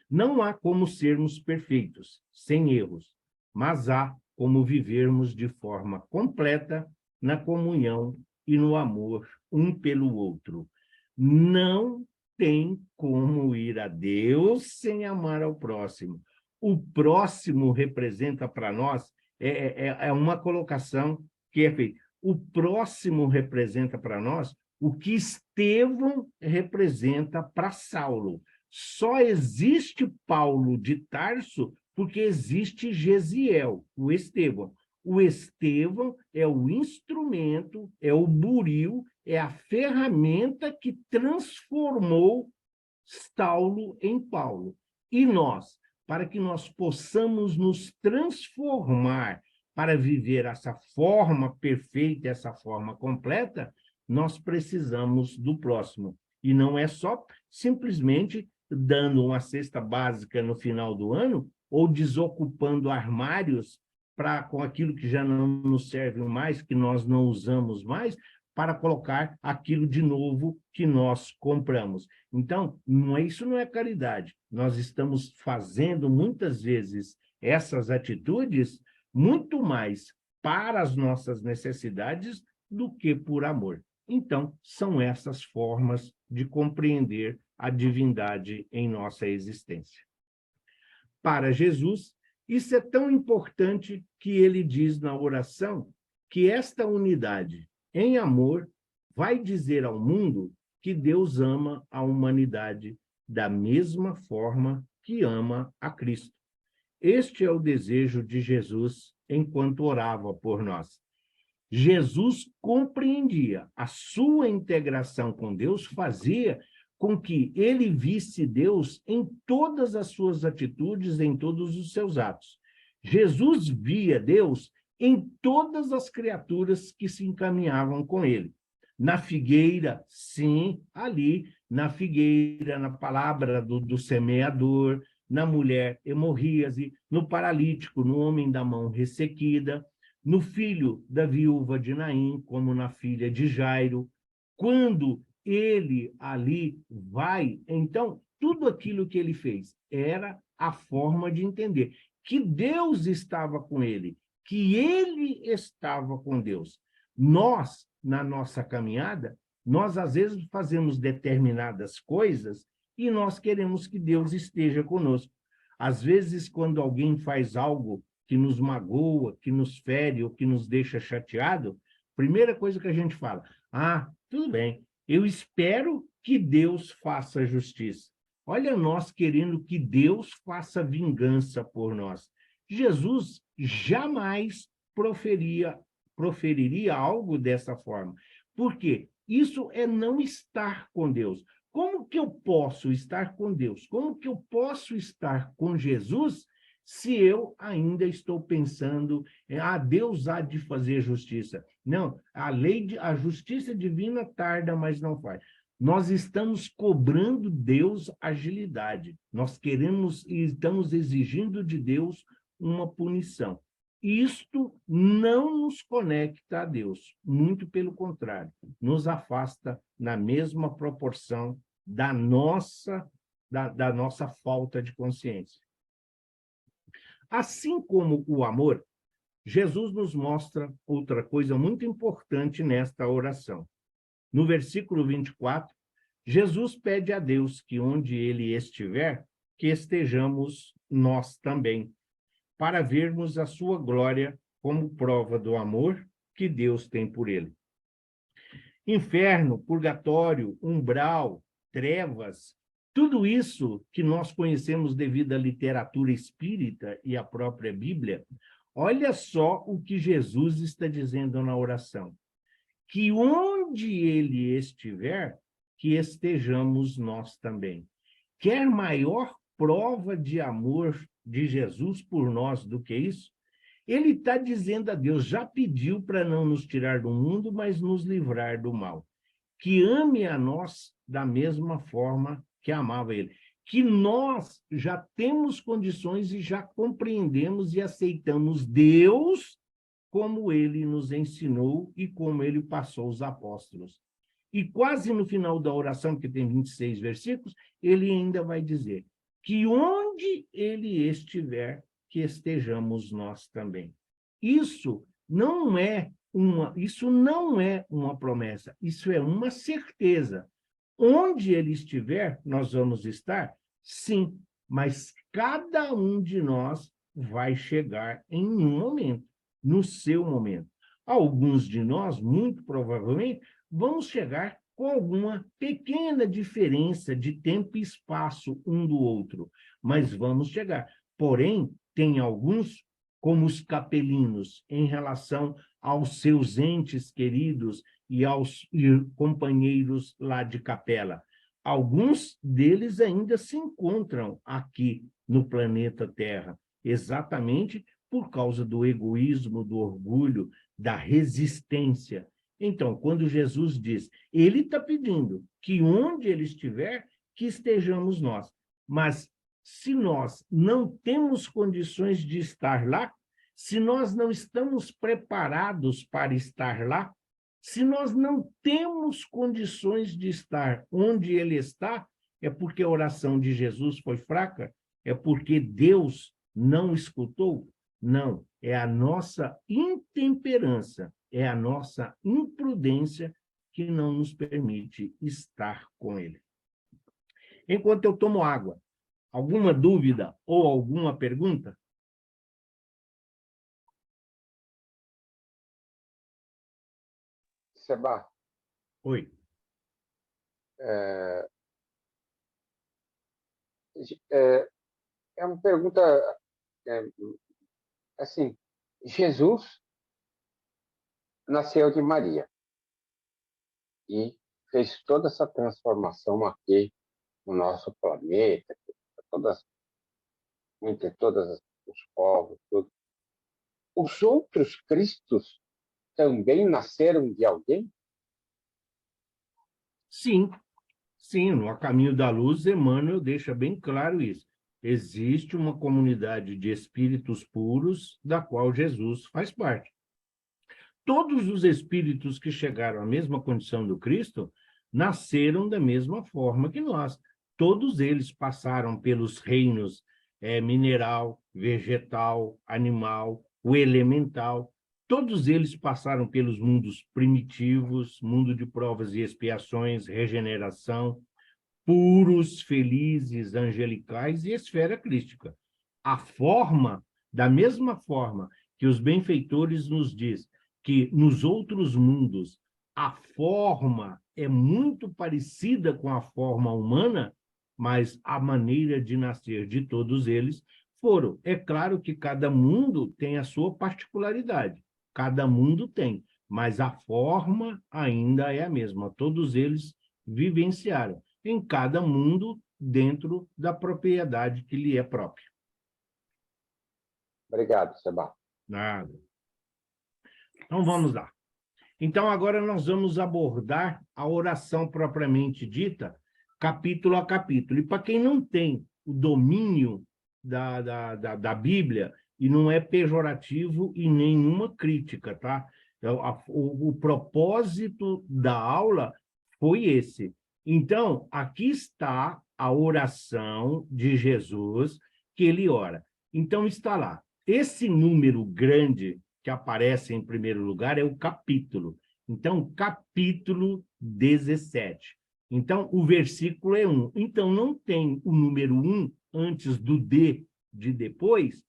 Não há como sermos perfeitos, sem erros, mas há como vivermos de forma completa na comunhão e no amor um pelo outro. Não tem como ir a Deus sem amar ao próximo. O próximo representa para nós, é uma colocação que é feita. O próximo representa para nós o que Estevão representa para Saulo. Só existe Paulo de Tarso porque existe Gesiel, o Estevão. O Estevão é o instrumento, é o buril, é a ferramenta que transformou Saulo em Paulo. E nós, para que nós possamos nos transformar para viver essa forma perfeita, essa forma completa, nós precisamos do próximo. E não é só simplesmente dando uma cesta básica no final do ano ou desocupando armários com aquilo que já não nos serve mais, que nós não usamos mais, para colocar aquilo de novo que nós compramos. Então, isso não é caridade. Nós estamos fazendo, muitas vezes, essas atitudes muito mais para as nossas necessidades do que por amor. Então, são essas formas de compreender a divindade em nossa existência. Para Jesus, isso é tão importante que ele diz na oração que esta unidade em amor vai dizer ao mundo que Deus ama a humanidade da mesma forma que ama a Cristo. Este é o desejo de Jesus enquanto orava por nós. Jesus compreendia, a sua integração com Deus fazia com que ele visse Deus em todas as suas atitudes, em todos os seus atos. Jesus via Deus em todas as criaturas que se encaminhavam com ele. Na figueira, sim, ali, na figueira, na palavra do semeador, na mulher hemorríase, no paralítico, no homem da mão ressequida, no filho da viúva de Naim, como na filha de Jairo. Quando ele ali vai, então, tudo aquilo que ele fez era a forma de entender que Deus estava com ele, que ele estava com Deus. Nós, na nossa caminhada, nós às vezes fazemos determinadas coisas e nós queremos que Deus esteja conosco. Às vezes, quando alguém faz algo que nos magoa, que nos fere ou que nos deixa chateado, primeira coisa que a gente fala, tudo bem, eu espero que Deus faça justiça. Olha nós querendo que Deus faça vingança por nós. Jesus jamais proferiria algo dessa forma. Por quê? Isso é não estar com Deus. Como que eu posso estar com Deus? Como que eu posso estar com Jesus se eu ainda estou pensando, Deus há de fazer justiça? Não, a justiça divina tarda, mas não faz. Nós estamos cobrando Deus agilidade. Nós queremos e estamos exigindo de Deus uma punição. Isto não nos conecta a Deus, muito pelo contrário, nos afasta na mesma proporção da nossa falta de consciência. Assim como o amor, Jesus nos mostra outra coisa muito importante nesta oração. No versículo 24, Jesus pede a Deus que onde ele estiver, que estejamos nós também, para vermos a sua glória como prova do amor que Deus tem por ele. Inferno, purgatório, umbral, trevas, tudo isso que nós conhecemos devido à literatura espírita e à própria Bíblia, olha só o que Jesus está dizendo na oração. Que onde ele estiver, que estejamos nós também. Quer maior prova de amor de Jesus por nós do que isso? Ele está dizendo a Deus, já pediu para não nos tirar do mundo, mas nos livrar do mal. Que ame a nós da mesma forma que amava ele. Que nós já temos condições e já compreendemos e aceitamos Deus como ele nos ensinou e como ele passou os apóstolos. E quase no final da oração, que tem 26 versículos, ele ainda vai dizer que onde ele estiver, que estejamos nós também. Isso não é uma promessa, isso é uma certeza. Onde ele estiver, nós vamos estar, sim, mas cada um de nós vai chegar em um momento, no seu momento. Alguns de nós, muito provavelmente, vão chegar com alguma pequena diferença de tempo e espaço um do outro, mas vamos chegar. Porém, tem alguns, como os capelinos, em relação aos seus entes queridos e aos companheiros lá de capela. Alguns deles ainda se encontram aqui no planeta Terra, exatamente por causa do egoísmo, do orgulho, da resistência. Então, quando Jesus diz, ele está pedindo que onde ele estiver, que estejamos nós. Mas se nós não temos condições de estar lá, se nós não estamos preparados para estar lá, se nós não temos condições de estar onde ele está, é porque a oração de Jesus foi fraca? É porque Deus não escutou? Não, é a nossa intemperança, é a nossa imprudência que não nos permite estar com ele. Enquanto eu tomo água, alguma dúvida ou alguma pergunta? Seba, Oi. é, é uma pergunta, é, assim, Jesus nasceu de Maria e fez toda essa transformação aqui no nosso planeta, todas, entre todos os povos, tudo. Os outros Cristos também nasceram de alguém? Sim, sim, no A Caminho da Luz, Emmanuel deixa bem claro isso. Existe uma comunidade de espíritos puros, da qual Jesus faz parte. Todos os espíritos que chegaram à mesma condição do Cristo nasceram da mesma forma que nós. Todos eles passaram pelos reinos mineral, vegetal, animal, o elemental. Todos eles passaram pelos mundos primitivos, mundo de provas e expiações, regeneração, puros, felizes, angelicais e esfera crística. A forma, da mesma forma que os benfeitores nos diz que nos outros mundos a forma é muito parecida com a forma humana, mas a maneira de nascer de todos eles foram. É claro que cada mundo tem a sua particularidade, cada mundo tem, mas a forma ainda é a mesma. Todos eles vivenciaram em cada mundo dentro da propriedade que lhe é própria. Obrigado, Seba. Nada. Então, vamos lá. Então, agora nós vamos abordar a oração propriamente dita, capítulo a capítulo. E para quem não tem o domínio da Bíblia, e não é pejorativo e nenhuma crítica, tá? O propósito da aula foi esse. Então, aqui está a oração de Jesus que ele ora. Então, está lá. Esse número grande que aparece em primeiro lugar é o capítulo. Então, capítulo 17. Então, o versículo é 1. Então, não tem o número 1 antes do D de depois,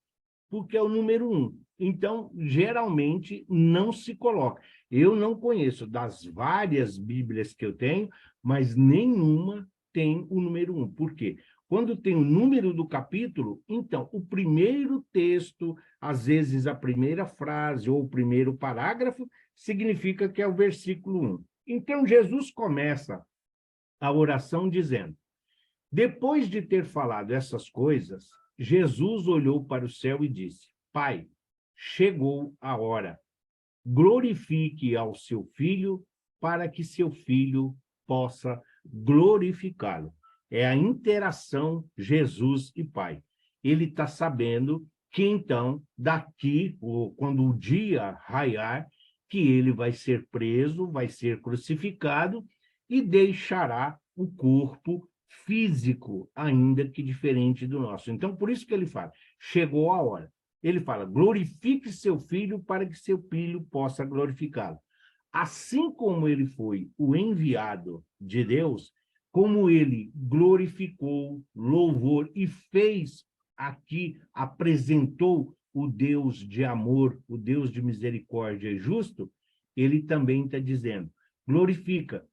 porque é o número 1. Então, geralmente, não se coloca. Eu não conheço das várias Bíblias que eu tenho, mas nenhuma tem o número 1. Por quê? Quando tem o número do capítulo, então, o primeiro texto, às vezes a primeira frase ou o primeiro parágrafo, significa que é o versículo 1. Então, Jesus começa a oração dizendo: depois de ter falado essas coisas, Jesus olhou para o céu e disse: Pai, chegou a hora. Glorifique ao seu filho, para que seu filho possa glorificá-lo. É a interação Jesus e Pai. Ele está sabendo que, então, daqui, quando o dia raiar, que ele vai ser preso, vai ser crucificado, e deixará o corpo físico, ainda que diferente do nosso. Então, por isso que ele fala, chegou a hora. Ele fala, glorifique seu filho para que seu filho possa glorificá-lo. Assim como ele foi o enviado de Deus, como ele glorificou, louvor e fez aqui, apresentou o Deus de amor, o Deus de misericórdia e justo, ele também está dizendo, glorifica.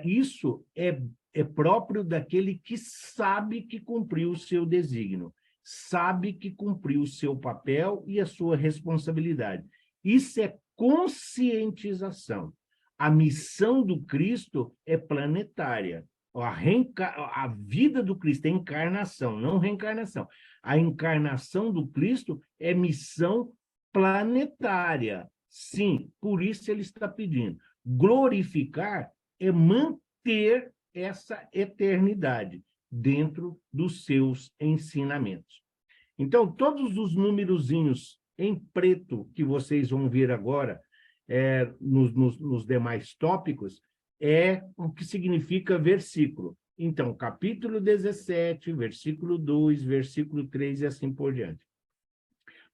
Isso é próprio daquele que sabe que cumpriu o seu desígnio, sabe que cumpriu o seu papel e a sua responsabilidade. Isso é conscientização. A missão do Cristo é planetária. A vida do Cristo é encarnação, não reencarnação. A encarnação do Cristo é missão planetária. Sim, por isso ele está pedindo. Glorificar é manter essa eternidade dentro dos seus ensinamentos. Então, todos os numerozinhos em preto que vocês vão ver agora nos demais tópicos é o que significa versículo. Então, capítulo 17, versículo 2, versículo 3 e assim por diante.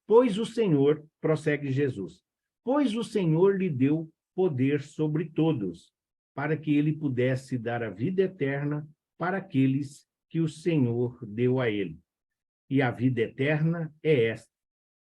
Pois o Senhor, prossegue Jesus, pois o Senhor lhe deu poder sobre todos, para que ele pudesse dar a vida eterna para aqueles que o Senhor deu a ele. E a vida eterna é esta,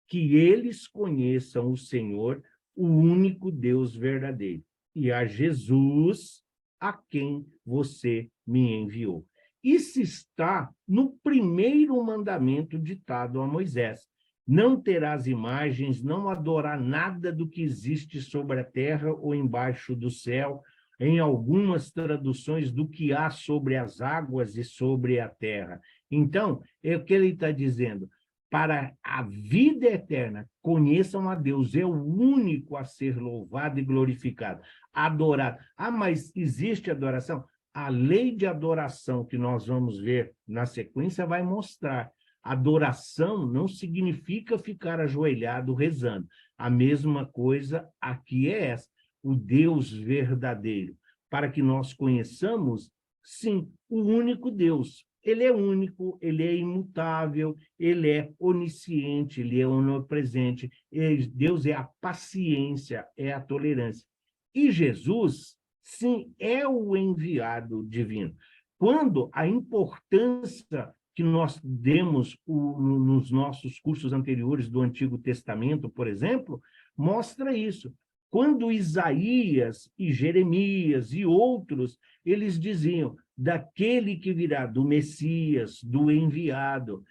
que eles conheçam o Senhor, o único Deus verdadeiro, e a Jesus, a quem você me enviou. Isso está no primeiro mandamento ditado a Moisés. Não terás imagens, não adorar nada do que existe sobre a terra ou embaixo do céu, em algumas traduções do que há sobre as águas e sobre a terra. Então, é o que ele está dizendo. Para a vida eterna, conheçam a Deus, é o único a ser louvado e glorificado, adorado. Ah, mas existe adoração? A lei de adoração que nós vamos ver na sequência vai mostrar. Adoração não significa ficar ajoelhado rezando. A mesma coisa aqui é essa, o Deus verdadeiro, para que nós conheçamos, sim, o único Deus. Ele é único, ele é imutável, ele é onisciente, ele é onipresente. Deus é a paciência, é a tolerância. E Jesus, sim, é o enviado divino. Quando a importância que nós demos nos nossos cursos anteriores do Antigo Testamento, por exemplo, mostra isso. Quando Isaías e Jeremias e outros, eles diziam, daquele que virá, do Messias, do enviado,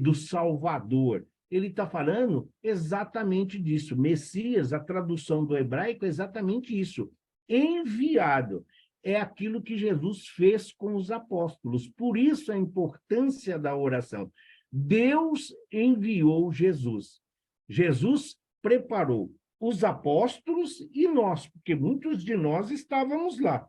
do Salvador. Ele está falando exatamente disso. Messias, a tradução do hebraico é exatamente isso. Enviado. É aquilo que Jesus fez com os apóstolos. Por isso a importância da oração. Deus enviou Jesus. Jesus preparou os apóstolos e nós, porque muitos de nós estávamos lá.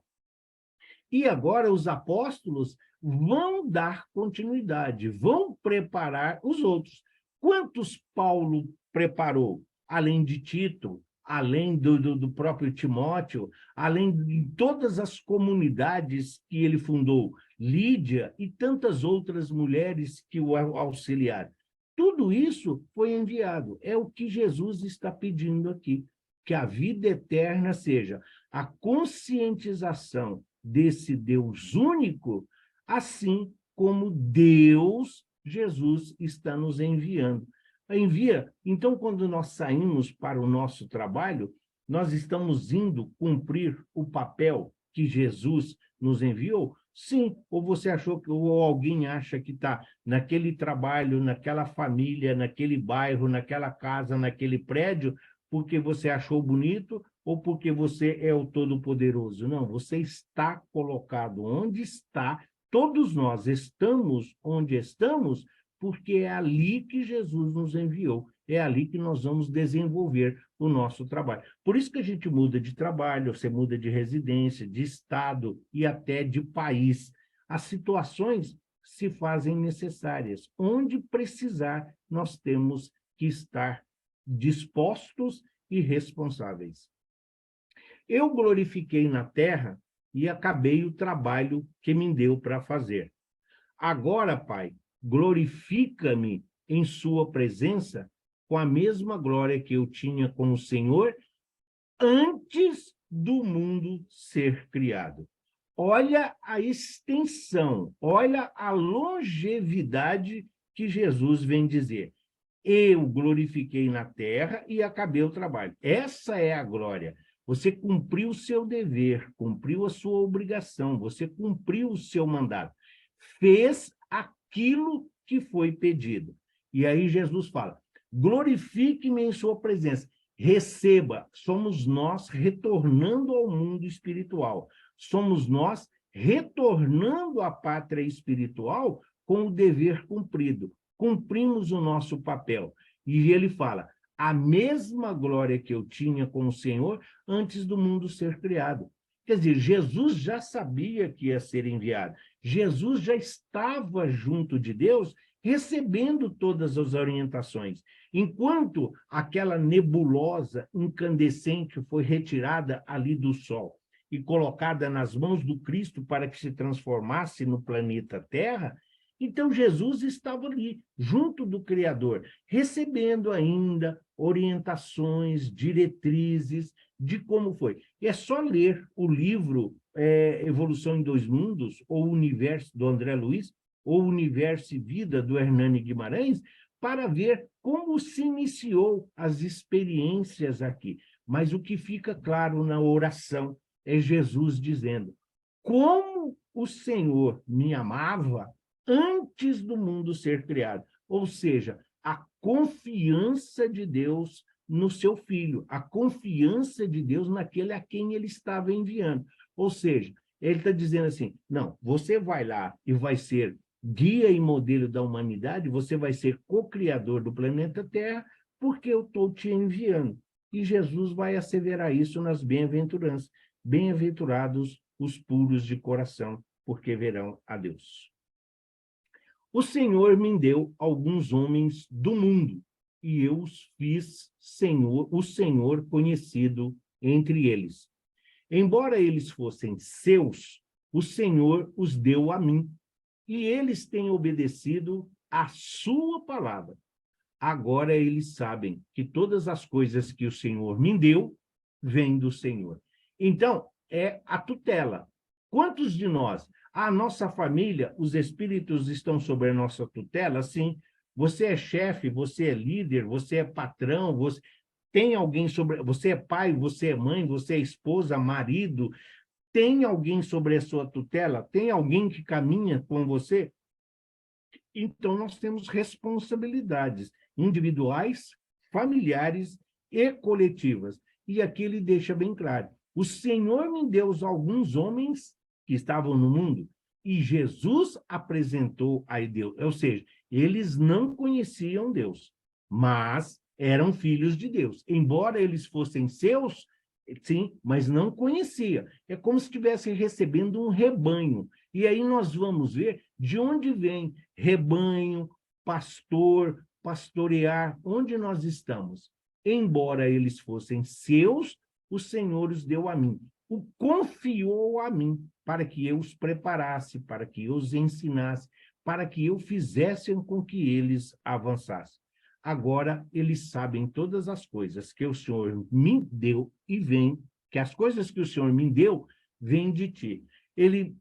E agora os apóstolos vão dar continuidade, vão preparar os outros. Quantos Paulo preparou? Além de Tito, além do próprio Timóteo, além de todas as comunidades que ele fundou, Lídia e tantas outras mulheres que o auxiliaram. Tudo isso foi enviado. É o que Jesus está pedindo aqui, que a vida eterna seja a conscientização desse Deus único, assim como Deus, Jesus, está nos enviando. Envia. Então, quando nós saímos para o nosso trabalho, nós estamos indo cumprir o papel que Jesus nos enviou? Sim. Ou você achou que, ou alguém acha que está naquele trabalho, naquela família, naquele bairro, naquela casa, naquele prédio, porque você achou bonito ou porque você é o Todo-Poderoso? Não, você está colocado onde está, todos nós estamos onde estamos, porque é ali que Jesus nos enviou, é ali que nós vamos desenvolver o nosso trabalho. Por isso que a gente muda de trabalho, você muda de residência, de estado e até de país. As situações se fazem necessárias. Onde precisar, nós temos que estar dispostos e responsáveis. Eu glorifiquei na terra e acabei o trabalho que me deu para fazer. Agora, Pai, glorifica-me em sua presença com a mesma glória que eu tinha com o Senhor antes do mundo ser criado. Olha a extensão, olha a longevidade que Jesus vem dizer. Eu glorifiquei na terra e acabei o trabalho. Essa é a glória. Você cumpriu o seu dever, cumpriu a sua obrigação, você cumpriu o seu mandato, fez aquilo que foi pedido. E aí Jesus fala, glorifique-me em sua presença, receba, somos nós retornando ao mundo espiritual, somos nós retornando à pátria espiritual com o dever cumprido, cumprimos o nosso papel. E ele fala, a mesma glória que eu tinha com o Senhor antes do mundo ser criado. Quer dizer, Jesus já sabia que ia ser enviado. Jesus já estava junto de Deus, recebendo todas as orientações. Enquanto aquela nebulosa incandescente foi retirada ali do Sol e colocada nas mãos do Cristo para que se transformasse no planeta Terra, então Jesus estava ali, junto do Criador, recebendo ainda orientações, diretrizes de como foi. E é só ler o livro Evolução em Dois Mundos, ou Universo, do André Luiz, ou Universo e Vida, do Hernani Guimarães, para ver como se iniciou as experiências aqui. Mas o que fica claro na oração é Jesus dizendo, como o Senhor me amava antes do mundo ser criado. Ou seja, a confiança de Deus no seu filho, a confiança de Deus naquele a quem ele estava enviando. Ou seja, ele está dizendo assim, não, você vai lá e vai ser guia e modelo da humanidade, você vai ser co-criador do planeta Terra, porque eu estou te enviando. E Jesus vai asseverar isso nas bem-aventuranças. Bem-aventurados os puros de coração, porque verão a Deus. O Senhor me deu alguns homens do mundo, e eu os fiz o Senhor conhecido entre eles. Embora eles fossem seus, o Senhor os deu a mim, e eles têm obedecido à sua palavra. Agora eles sabem que todas as coisas que o Senhor me deu, vêm do Senhor. Então, é a tutela. Quantos de nós, a nossa família, os espíritos estão sob a nossa tutela? Sim. Você é chefe, você é líder, você é patrão, você tem alguém sobre... Você é pai, você é mãe, você é esposa, marido. Tem alguém sobre a sua tutela? Tem alguém que caminha com você? Então, nós temos responsabilidades individuais, familiares e coletivas. E aqui ele deixa bem claro, o Senhor me deu alguns homens que estavam no mundo, e Jesus apresentou a Deus. Ou seja, eles não conheciam Deus, mas eram filhos de Deus. Embora eles fossem seus, sim, mas não conhecia. É como se estivessem recebendo um rebanho. E aí nós vamos ver de onde vem rebanho, pastor, pastorear, onde nós estamos. Embora eles fossem seus, o Senhor os deu a mim, o confiou a mim, para que eu os preparasse, para que eu os ensinasse, para que eu fizesse com que eles avançassem. Agora eles sabem todas as coisas que o Senhor me deu e vêm, que as coisas que o Senhor me deu vêm de ti.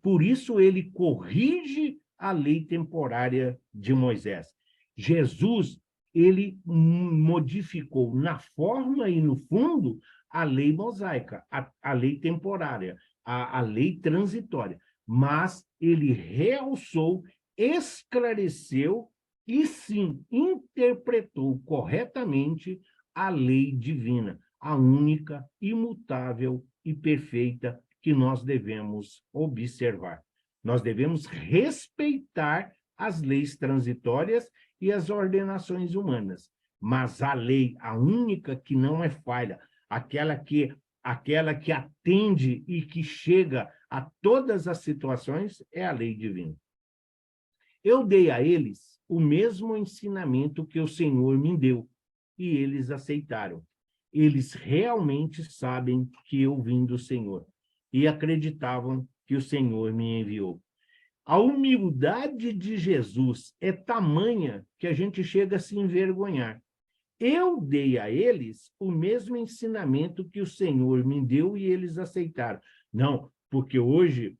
Por isso ele corrige a lei temporária de Moisés. Jesus, ele modificou na forma e no fundo a lei mosaica, a lei temporária, a lei transitória, mas ele realçou, esclareceu e, sim, interpretou corretamente a lei divina, a única, imutável e perfeita que nós devemos observar. Nós devemos respeitar as leis transitórias e as ordenações humanas, mas a lei, a única que não é falha, aquela que atende e que chega a todas as situações, é a lei divina. Eu dei a eles o mesmo ensinamento que o Senhor me deu, e eles aceitaram. Eles realmente sabem que eu vim do Senhor. e acreditavam que o Senhor me enviou. A humildade de Jesus é tamanha que a gente chega a se envergonhar. Eu dei a eles o mesmo ensinamento que o Senhor me deu e eles aceitaram. Não, porque hoje,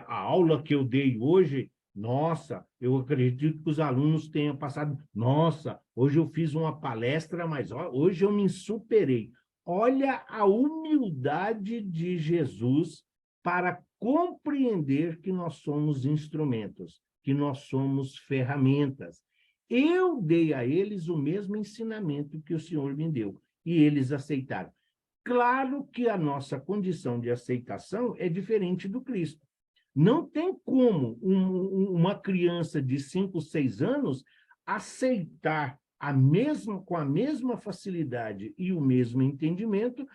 a aula que eu dei hoje, nossa, eu acredito que os alunos tenham passado, nossa, hoje eu fiz uma palestra, mas hoje eu me superei. Olha a humildade de Jesus para compreender que nós somos instrumentos, que nós somos ferramentas. Eu dei a eles o mesmo ensinamento que o Senhor me deu, e eles aceitaram. Claro que a nossa condição de aceitação é diferente do Cristo. Não tem como uma criança de 5, 6 anos aceitar com a mesma facilidade e o mesmo entendimento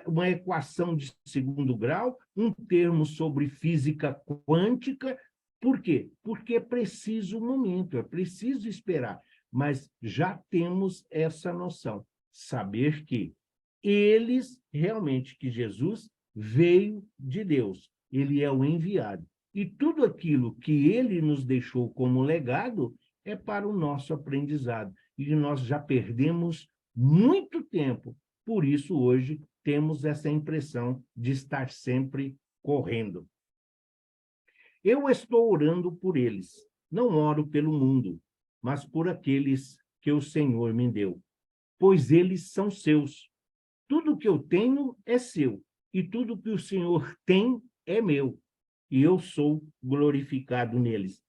uma equação de segundo grau, um termo sobre física quântica. Por quê? Porque é preciso um momento, é preciso esperar. Mas já temos essa noção, saber que que Jesus veio de Deus, ele é o enviado. E tudo aquilo que ele nos deixou como legado é para o nosso aprendizado. E nós já perdemos muito tempo, por isso hoje temos essa impressão de estar sempre correndo. Eu estou orando por eles, não oro pelo mundo, mas por aqueles que o Senhor me deu, pois eles são seus. Tudo que eu tenho é seu, e tudo que o Senhor tem é meu, e eu sou glorificado neles.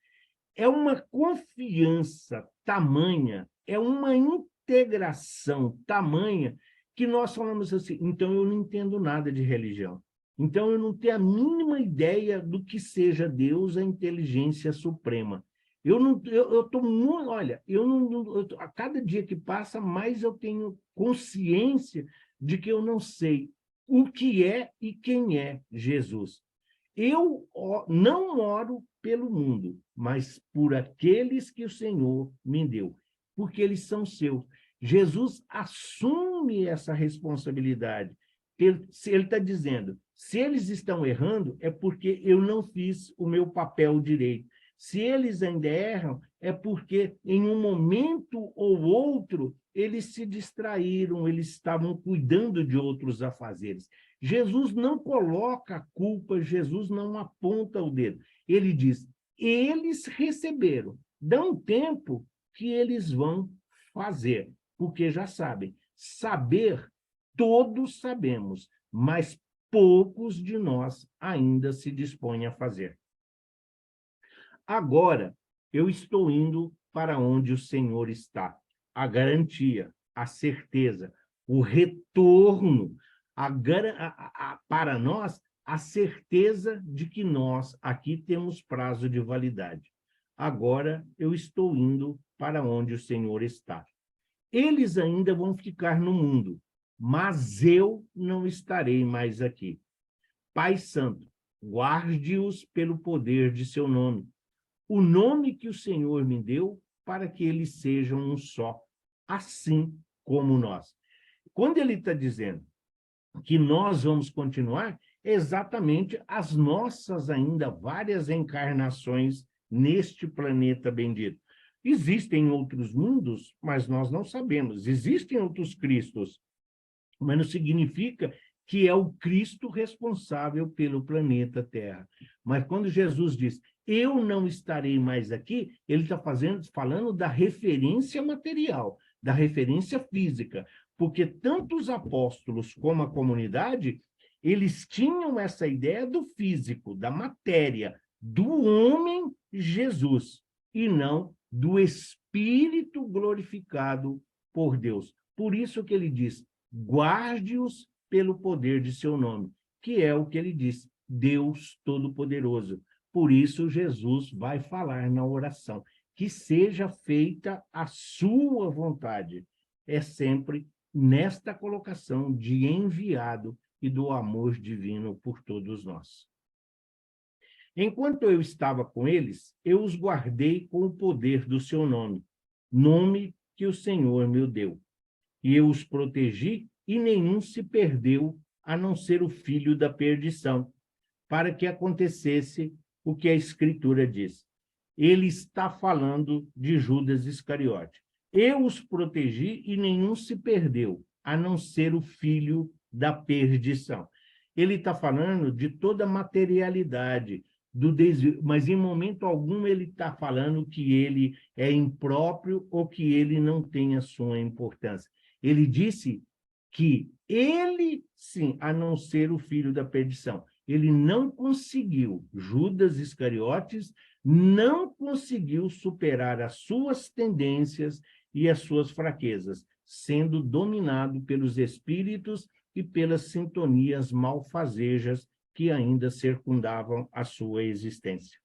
É uma confiança tamanha, é uma integração tamanha, que nós falamos assim, então eu não entendo nada de religião. Então eu não tenho a mínima ideia do que seja Deus, a inteligência suprema. Eu estou muito, olha, a cada dia que passa, mais eu tenho consciência de que eu não sei o que é e quem é Jesus. Eu não oro pelo mundo, mas por aqueles que o Senhor me deu, porque eles são seus. Jesus assume essa responsabilidade. Ele está dizendo, se eles estão errando, é porque eu não fiz o meu papel direito. Se eles ainda erram, é porque em um momento ou outro, eles se distraíram, eles estavam cuidando de outros afazeres. Jesus não coloca a culpa, Jesus não aponta o dedo. Ele diz, eles receberam, dá um tempo que eles vão fazer, porque já sabem. Saber, todos sabemos, mas poucos de nós ainda se dispõem a fazer. Agora, eu estou indo para onde o Senhor está. A garantia, a certeza, o retorno, para nós, a certeza de que nós aqui temos prazo de validade. Agora, eu estou indo para onde o Senhor está. Eles ainda vão ficar no mundo, mas eu não estarei mais aqui. Pai Santo, guarde-os pelo poder de seu nome, o nome que o Senhor me deu, para que eles sejam um só, assim como nós. Quando ele está dizendo que nós vamos continuar, exatamente as nossas ainda várias encarnações neste planeta bendito. Existem outros mundos, mas nós não sabemos. Existem outros Cristos, mas não significa que é o Cristo responsável pelo planeta Terra. Mas quando Jesus diz, eu não estarei mais aqui, ele está falando da referência material, da referência física, porque tanto os apóstolos como a comunidade, eles tinham essa ideia do físico, da matéria, do homem Jesus, e não do Espírito glorificado por Deus. Por isso que ele diz, guarde-os pelo poder de seu nome, que é o que ele diz, Deus Todo-Poderoso. Por isso, Jesus vai falar na oração, que seja feita a sua vontade. É sempre nesta colocação de enviado e do amor divino por todos nós. Enquanto eu estava com eles, eu os guardei com o poder do seu nome, nome que o Senhor me deu. E eu os protegi, e nenhum se perdeu a não ser o filho da perdição, para que acontecesse o que a Escritura diz. Ele está falando de Judas Iscariote. Eu os protegi e nenhum se perdeu, a não ser o filho da perdição. Ele está falando de toda a materialidade, do desvio, mas em momento algum ele está falando que ele é impróprio ou que ele não tem a sua importância. Ele disse que ele, sim, a não ser o filho da perdição, ele não conseguiu, Judas Iscariotes não conseguiu superar as suas tendências e as suas fraquezas, sendo dominado pelos espíritos e pelas sintonias malfazejas que ainda circundavam a sua existência.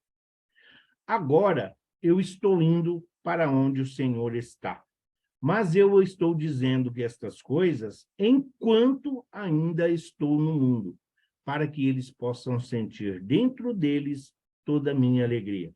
Agora eu estou indo para onde o Senhor está, mas eu estou dizendo que estas coisas enquanto ainda estou no mundo, para que eles possam sentir dentro deles toda a minha alegria.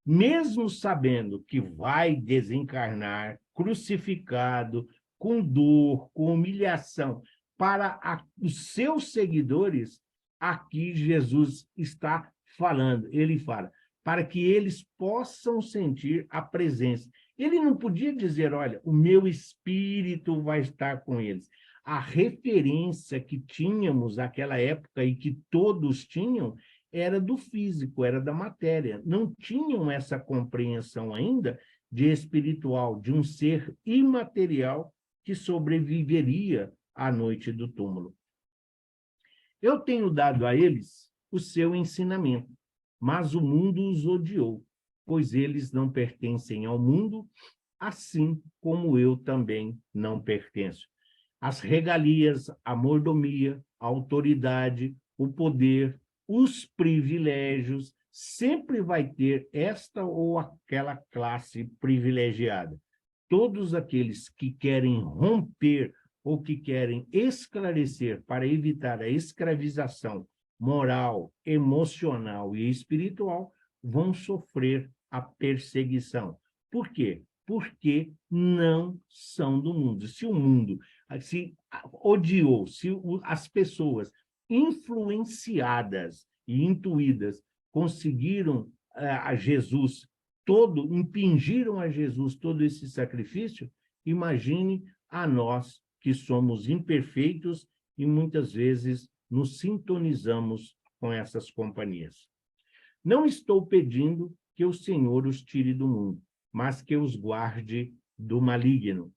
Mesmo sabendo que vai desencarnar, crucificado, com dor, com humilhação, para os seus seguidores, aqui Jesus está falando, ele fala, para que eles possam sentir a presença. Ele não podia dizer, olha, o meu espírito vai estar com eles. A referência que tínhamos naquela época e que todos tinham era do físico, era da matéria. Não tinham essa compreensão ainda de espiritual, de um ser imaterial que sobreviveria à noite do túmulo. Eu tenho dado a eles o seu ensinamento, mas o mundo os odiou, pois eles não pertencem ao mundo, assim como eu também não pertenço. As regalias, a mordomia, a autoridade, o poder, os privilégios, sempre vai ter esta ou aquela classe privilegiada. Todos aqueles que querem romper ou que querem esclarecer para evitar a escravização moral, emocional e espiritual vão sofrer a perseguição. Por quê? Porque não são do mundo. Se o mundo se odiou, se as pessoas influenciadas e intuídas conseguiram a Jesus todo, impingiram a Jesus todo esse sacrifício, imagine a nós que somos imperfeitos e muitas vezes nos sintonizamos com essas companhias. Não estou pedindo que o Senhor os tire do mundo, mas que os guarde do maligno.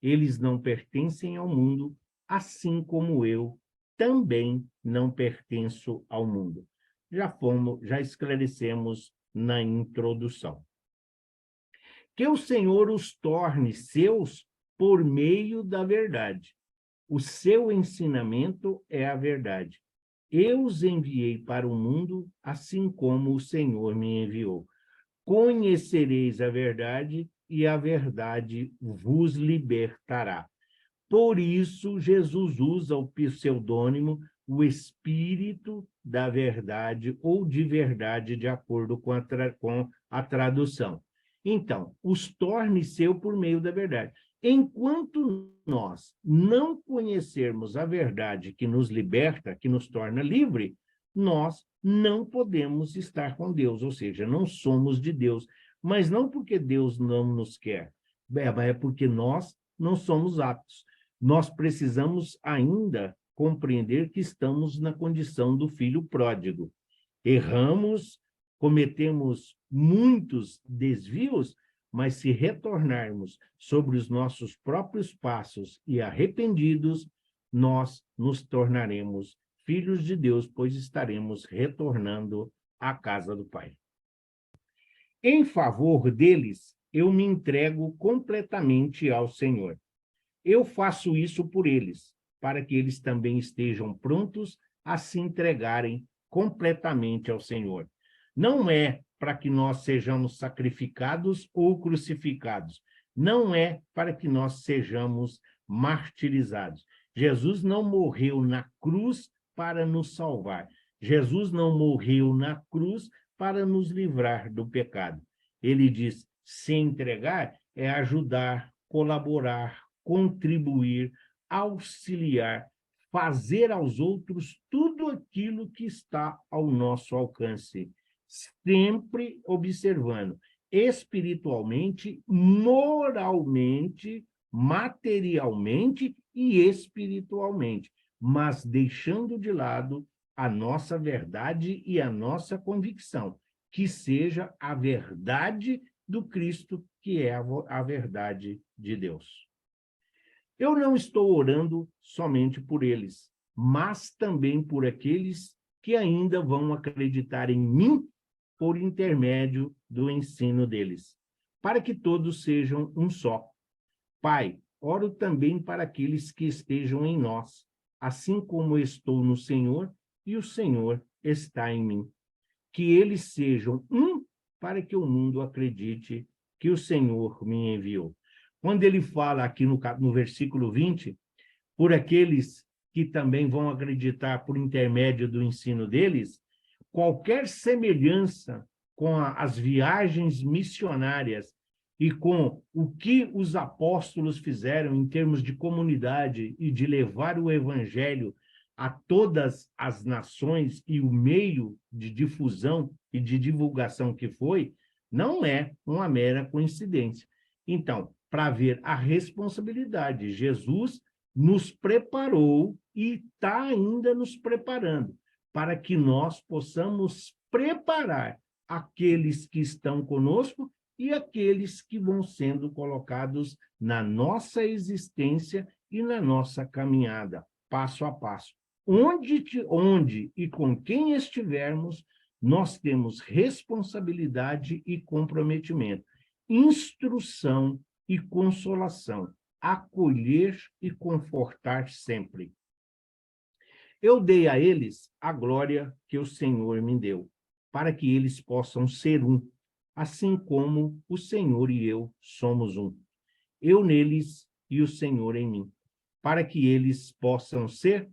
Eles não pertencem ao mundo, assim como eu também não pertenço ao mundo. Já esclarecemos na introdução. Que o Senhor os torne seus por meio da verdade. O seu ensinamento é a verdade. Eu os enviei para o mundo, assim como o Senhor me enviou. Conhecereis a verdade, e a verdade vos libertará. Por isso, Jesus usa o pseudônimo, o Espírito da Verdade, ou de verdade, de acordo com a tradução. Então, os torne seu por meio da verdade. Enquanto nós não conhecermos a verdade que nos liberta, que nos torna livre, nós não podemos estar com Deus, ou seja, não somos de Deus. Mas não porque Deus não nos quer, é porque nós não somos aptos. Nós precisamos ainda compreender que estamos na condição do filho pródigo. Erramos, cometemos muitos desvios, mas se retornarmos sobre os nossos próprios passos e arrependidos, nós nos tornaremos filhos de Deus, pois estaremos retornando à casa do Pai. Em favor deles, eu me entrego completamente ao Senhor. Eu faço isso por eles, para que eles também estejam prontos a se entregarem completamente ao Senhor. Não é para que nós sejamos sacrificados ou crucificados. Não é para que nós sejamos martirizados. Jesus não morreu na cruz para nos salvar. Jesus não morreu na cruz para nos livrar do pecado. Ele diz, se entregar é ajudar, colaborar, contribuir, auxiliar, fazer aos outros tudo aquilo que está ao nosso alcance, sempre observando espiritualmente, moralmente, materialmente e espiritualmente, mas deixando de lado a nossa verdade e a nossa convicção, que seja a verdade do Cristo, que é a verdade de Deus. Eu não estou orando somente por eles, mas também por aqueles que ainda vão acreditar em mim por intermédio do ensino deles, para que todos sejam um só. Pai, oro também para aqueles que estejam em nós, assim como estou no Senhor e o Senhor está em mim. Que eles sejam um para que o mundo acredite que o Senhor me enviou. Quando ele fala aqui no versículo 20, por aqueles que também vão acreditar por intermédio do ensino deles, qualquer semelhança com as viagens missionárias e com o que os apóstolos fizeram em termos de comunidade e de levar o evangelho a todas as nações e o meio de difusão e de divulgação que foi, não é uma mera coincidência. Então, para ver a responsabilidade, Jesus nos preparou e está ainda nos preparando para que nós possamos preparar aqueles que estão conosco e aqueles que vão sendo colocados na nossa existência e na nossa caminhada, passo a passo. Onde e com quem estivermos, nós temos responsabilidade e comprometimento, instrução e consolação, acolher e confortar sempre. Eu dei a eles a glória que o Senhor me deu, para que eles possam ser um, assim como o Senhor e eu somos um. Eu neles e o Senhor em mim, para que eles possam ser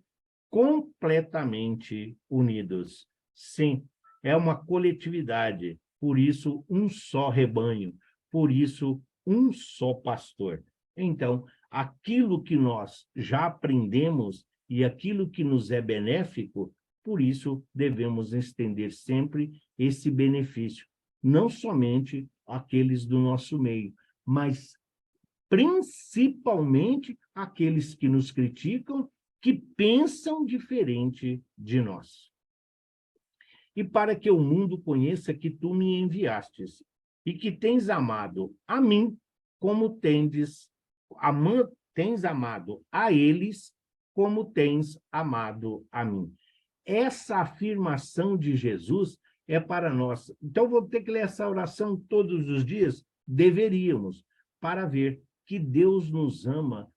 completamente unidos. Sim, é uma coletividade, por isso um só rebanho, por isso um só pastor. Então, aquilo que nós já aprendemos e aquilo que nos é benéfico, por isso devemos estender sempre esse benefício, não somente aqueles do nosso meio, mas principalmente aqueles que nos criticam, que pensam diferente de nós. E para que o mundo conheça que tu me enviastes e que tens amado a mim como tens amado a eles como tens amado a mim. Essa afirmação de Jesus é para nós. Então, vou ter que ler essa oração todos os dias? Deveríamos, para ver que Deus nos ama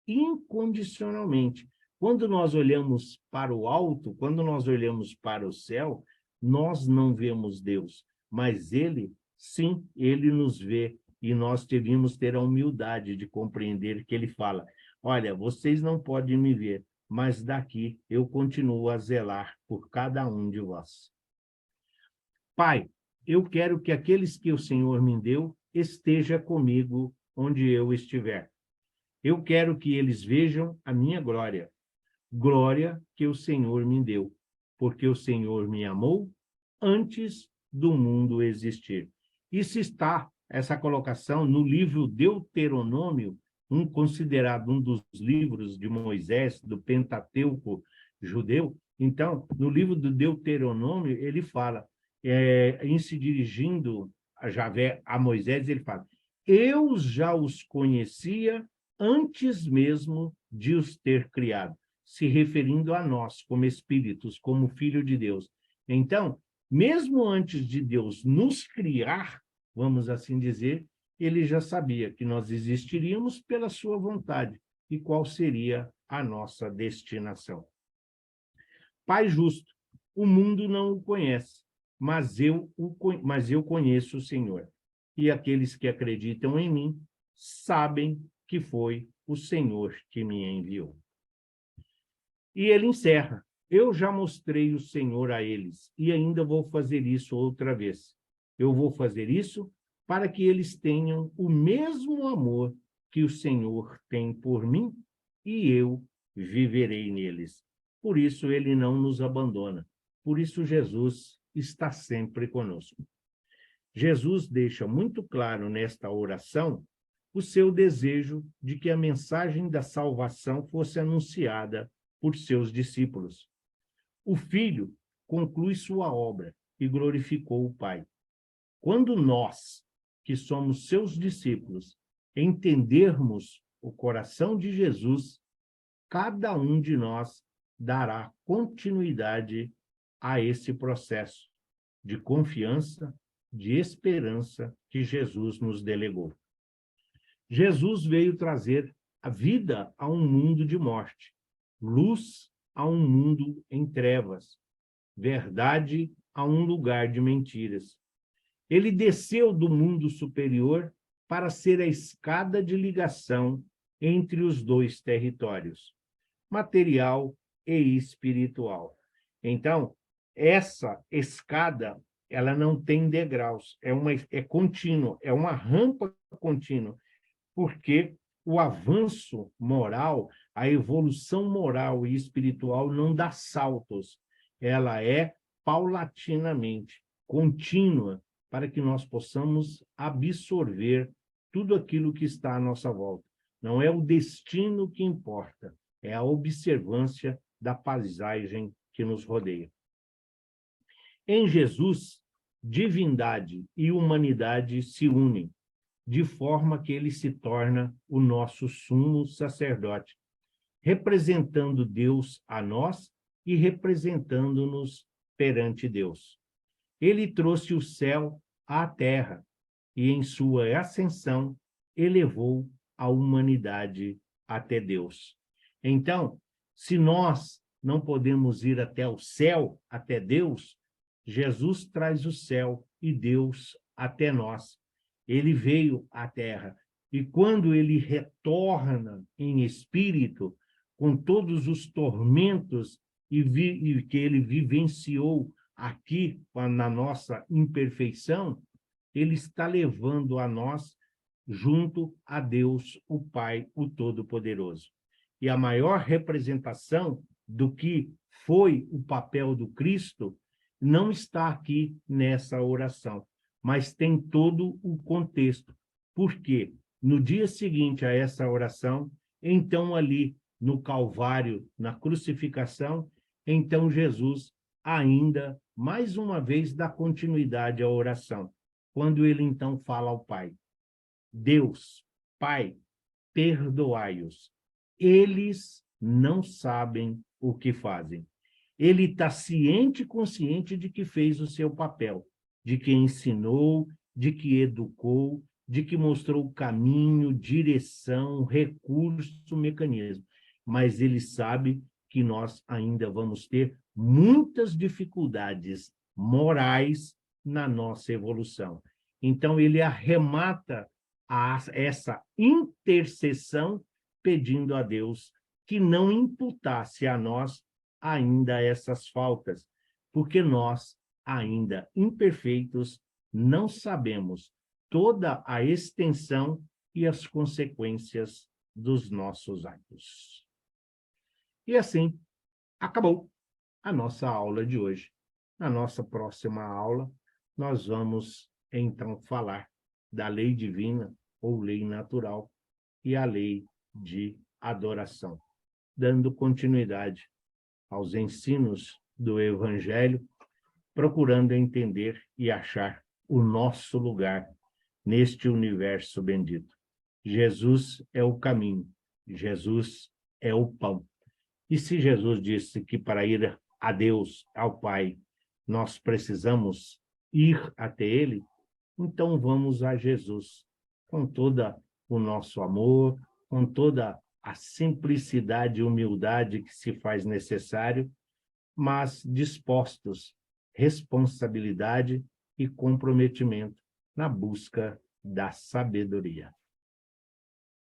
incondicionalmente. Quando nós olhamos para o alto, quando nós olhamos para o céu, nós não vemos Deus, mas Ele, sim, Ele nos vê, e nós devemos ter a humildade de compreender que Ele fala, olha, vocês não podem me ver, mas daqui eu continuo a zelar por cada um de vós. Pai, eu quero que aqueles que o Senhor me deu esteja comigo onde eu estiver. Eu quero que eles vejam a minha glória, glória que o Senhor me deu, porque o Senhor me amou antes do mundo existir. Isso está, essa colocação, no livro Deuteronômio, considerado um dos livros de Moisés, do Pentateuco judeu. Então, no livro do Deuteronômio, ele fala, em se dirigindo a Javé, a Moisés, ele fala, eu já os conhecia antes mesmo de os ter criado, se referindo a nós como espíritos, como filho de Deus. Então, mesmo antes de Deus nos criar, vamos assim dizer, ele já sabia que nós existiríamos pela sua vontade e qual seria a nossa destinação. Pai justo, o mundo não o conhece, mas eu conheço o Senhor. E aqueles que acreditam em mim sabem que foi o Senhor que me enviou. E ele encerra, eu já mostrei o Senhor a eles, e ainda vou fazer isso outra vez. Eu vou fazer isso para que eles tenham o mesmo amor que o Senhor tem por mim e eu viverei neles. Por isso ele não nos abandona. Por isso Jesus está sempre conosco. Jesus deixa muito claro nesta oração o seu desejo de que a mensagem da salvação fosse anunciada por seus discípulos. O Filho conclui sua obra e glorificou o Pai. Quando nós, que somos seus discípulos, entendermos o coração de Jesus, cada um de nós dará continuidade a esse processo de confiança, de esperança que Jesus nos delegou. Jesus veio trazer a vida a um mundo de morte, luz a um mundo em trevas, verdade a um lugar de mentiras. Ele desceu do mundo superior para ser a escada de ligação entre os dois territórios, material e espiritual. Então, essa escada, ela não tem degraus, é contínua, é uma rampa contínua, porque o avanço moral, a evolução moral e espiritual não dá saltos, ela é paulatinamente, contínua, para que nós possamos absorver tudo aquilo que está à nossa volta. Não é o destino que importa, é a observância da paisagem que nos rodeia. Em Jesus, divindade e humanidade se unem, de forma que ele se torna o nosso sumo sacerdote, representando Deus a nós e representando-nos perante Deus. Ele trouxe o céu à terra e, em sua ascensão, elevou a humanidade até Deus. Então, se nós não podemos ir até o céu, até Deus, Jesus traz o céu e Deus até nós. Ele veio à terra. E quando ele retorna em espírito, com todos os tormentos e que ele vivenciou aqui, na nossa imperfeição, ele está levando a nós junto a Deus, o Pai, o Todo-Poderoso. E a maior representação do que foi o papel do Cristo não está aqui nessa oração, mas tem todo o contexto. Porque no dia seguinte a essa oração, então ali no Calvário, na crucificação, então Jesus ainda, mais uma vez, dá continuidade à oração, quando ele então fala ao Pai: Deus, Pai, perdoai-os, eles não sabem o que fazem. Ele está ciente e consciente de que fez o seu papel, de que ensinou, de que educou, de que mostrou o caminho, direção, recurso, mecanismo. Mas ele sabe que nós ainda vamos ter muitas dificuldades morais na nossa evolução. Então, ele arremata essa intercessão pedindo a Deus que não imputasse a nós ainda essas faltas, porque nós, ainda imperfeitos, não sabemos toda a extensão e as consequências dos nossos atos. E assim, acabou a nossa aula de hoje. Na nossa próxima aula, nós vamos, então, falar da lei divina ou lei natural e a lei de adoração, dando continuidade aos ensinos do Evangelho, procurando entender e achar o nosso lugar neste universo bendito. Jesus é o caminho, Jesus é o pão. E se Jesus disse que para ir a Deus, ao Pai, nós precisamos ir até Ele, então vamos a Jesus, com todo o nosso amor, com toda a simplicidade e humildade que se faz necessário, mas dispostos, responsabilidade e comprometimento na busca da sabedoria.